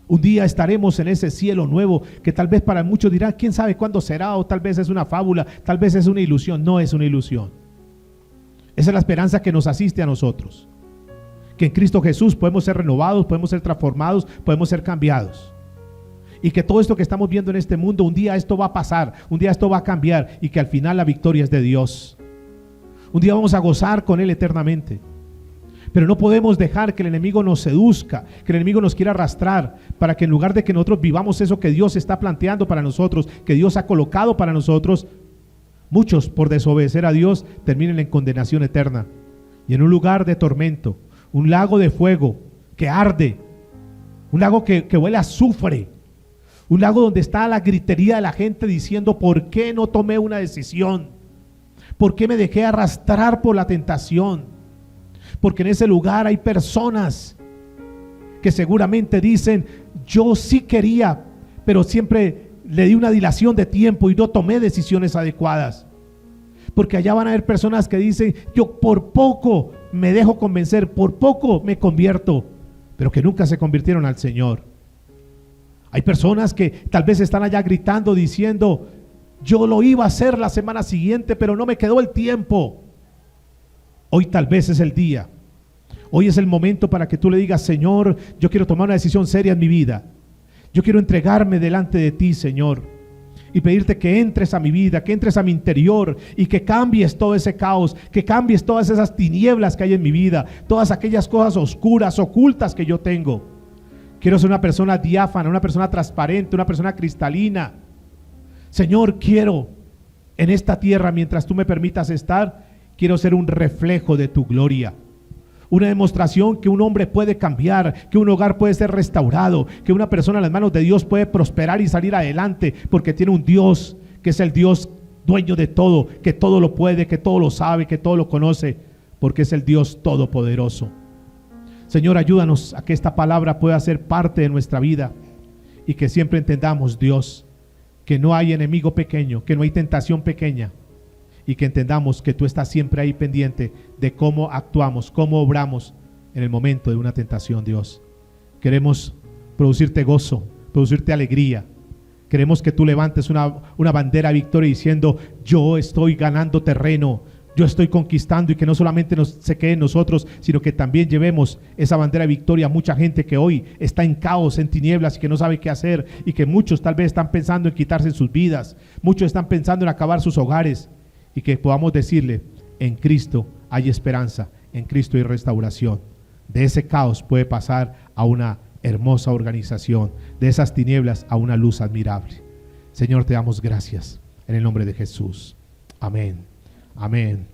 Un día estaremos en ese cielo nuevo que tal vez para muchos dirán, quién sabe cuándo será, o tal vez es una fábula, tal vez es una ilusión. No es una ilusión. Esa es la esperanza que nos asiste a nosotros, que en Cristo Jesús podemos ser renovados, podemos ser transformados, podemos ser cambiados, y que todo esto que estamos viendo en este mundo, un día esto va a pasar, un día esto va a cambiar, y que al final la victoria es de Dios. Un día vamos a gozar con Él eternamente. Pero no podemos dejar que el enemigo nos seduzca, que el enemigo nos quiera arrastrar, para que en lugar de que nosotros vivamos eso que Dios está planteando para nosotros, que Dios ha colocado para nosotros, muchos por desobedecer a Dios terminen en condenación eterna y en un lugar de tormento, un lago de fuego que arde, un lago que huele a azufre, un lago donde está la gritería de la gente diciendo, ¿por qué no tomé una decisión? ¿Por qué me dejé arrastrar por la tentación? Porque en ese lugar hay personas que seguramente dicen, yo sí quería, pero siempre le di una dilación de tiempo y no tomé decisiones adecuadas. Porque allá van a haber personas que dicen, yo por poco me dejo convencer, por poco me convierto, pero que nunca se convirtieron al Señor. Hay personas que tal vez están allá gritando, diciendo, yo lo iba a hacer la semana siguiente, pero no me quedó el tiempo. Hoy tal vez es el día. Hoy es el momento para que tú le digas, Señor, yo quiero tomar una decisión seria en mi vida. Yo quiero entregarme delante de ti, Señor, y pedirte que entres a mi vida, que entres a mi interior y que cambies todo ese caos, que cambies todas esas tinieblas que hay en mi vida, todas aquellas cosas oscuras, ocultas que yo tengo. Quiero ser una persona diáfana, una persona transparente, una persona cristalina. Señor, quiero en esta tierra, mientras tú me permitas estar, quiero ser un reflejo de tu gloria, una demostración que un hombre puede cambiar, que un hogar puede ser restaurado, que una persona en las manos de Dios puede prosperar y salir adelante, porque tiene un Dios que es el Dios dueño de todo, que todo lo puede, que todo lo sabe, que todo lo conoce, porque es el Dios todopoderoso. Señor, ayúdanos a que esta palabra pueda ser parte de nuestra vida y que siempre entendamos, Dios, que no hay enemigo pequeño, que no hay tentación pequeña, y que entendamos que tú estás siempre ahí pendiente de cómo actuamos, cómo obramos en el momento de una tentación, Dios. Queremos producirte gozo, producirte alegría. Queremos que tú levantes una bandera de victoria diciendo: yo estoy ganando terreno, yo estoy conquistando, y que no solamente se quede en nosotros, sino que también llevemos esa bandera de victoria a mucha gente que hoy está en caos, en tinieblas, y que no sabe qué hacer, y que muchos tal vez están pensando en quitarse sus vidas, muchos están pensando en acabar sus hogares, y que podamos decirle: en Cristo hay esperanza, en Cristo hay restauración. De ese caos puede pasar a una hermosa organización, de esas tinieblas a una luz admirable. Señor, te damos gracias en el nombre de Jesús. Amén. Amén.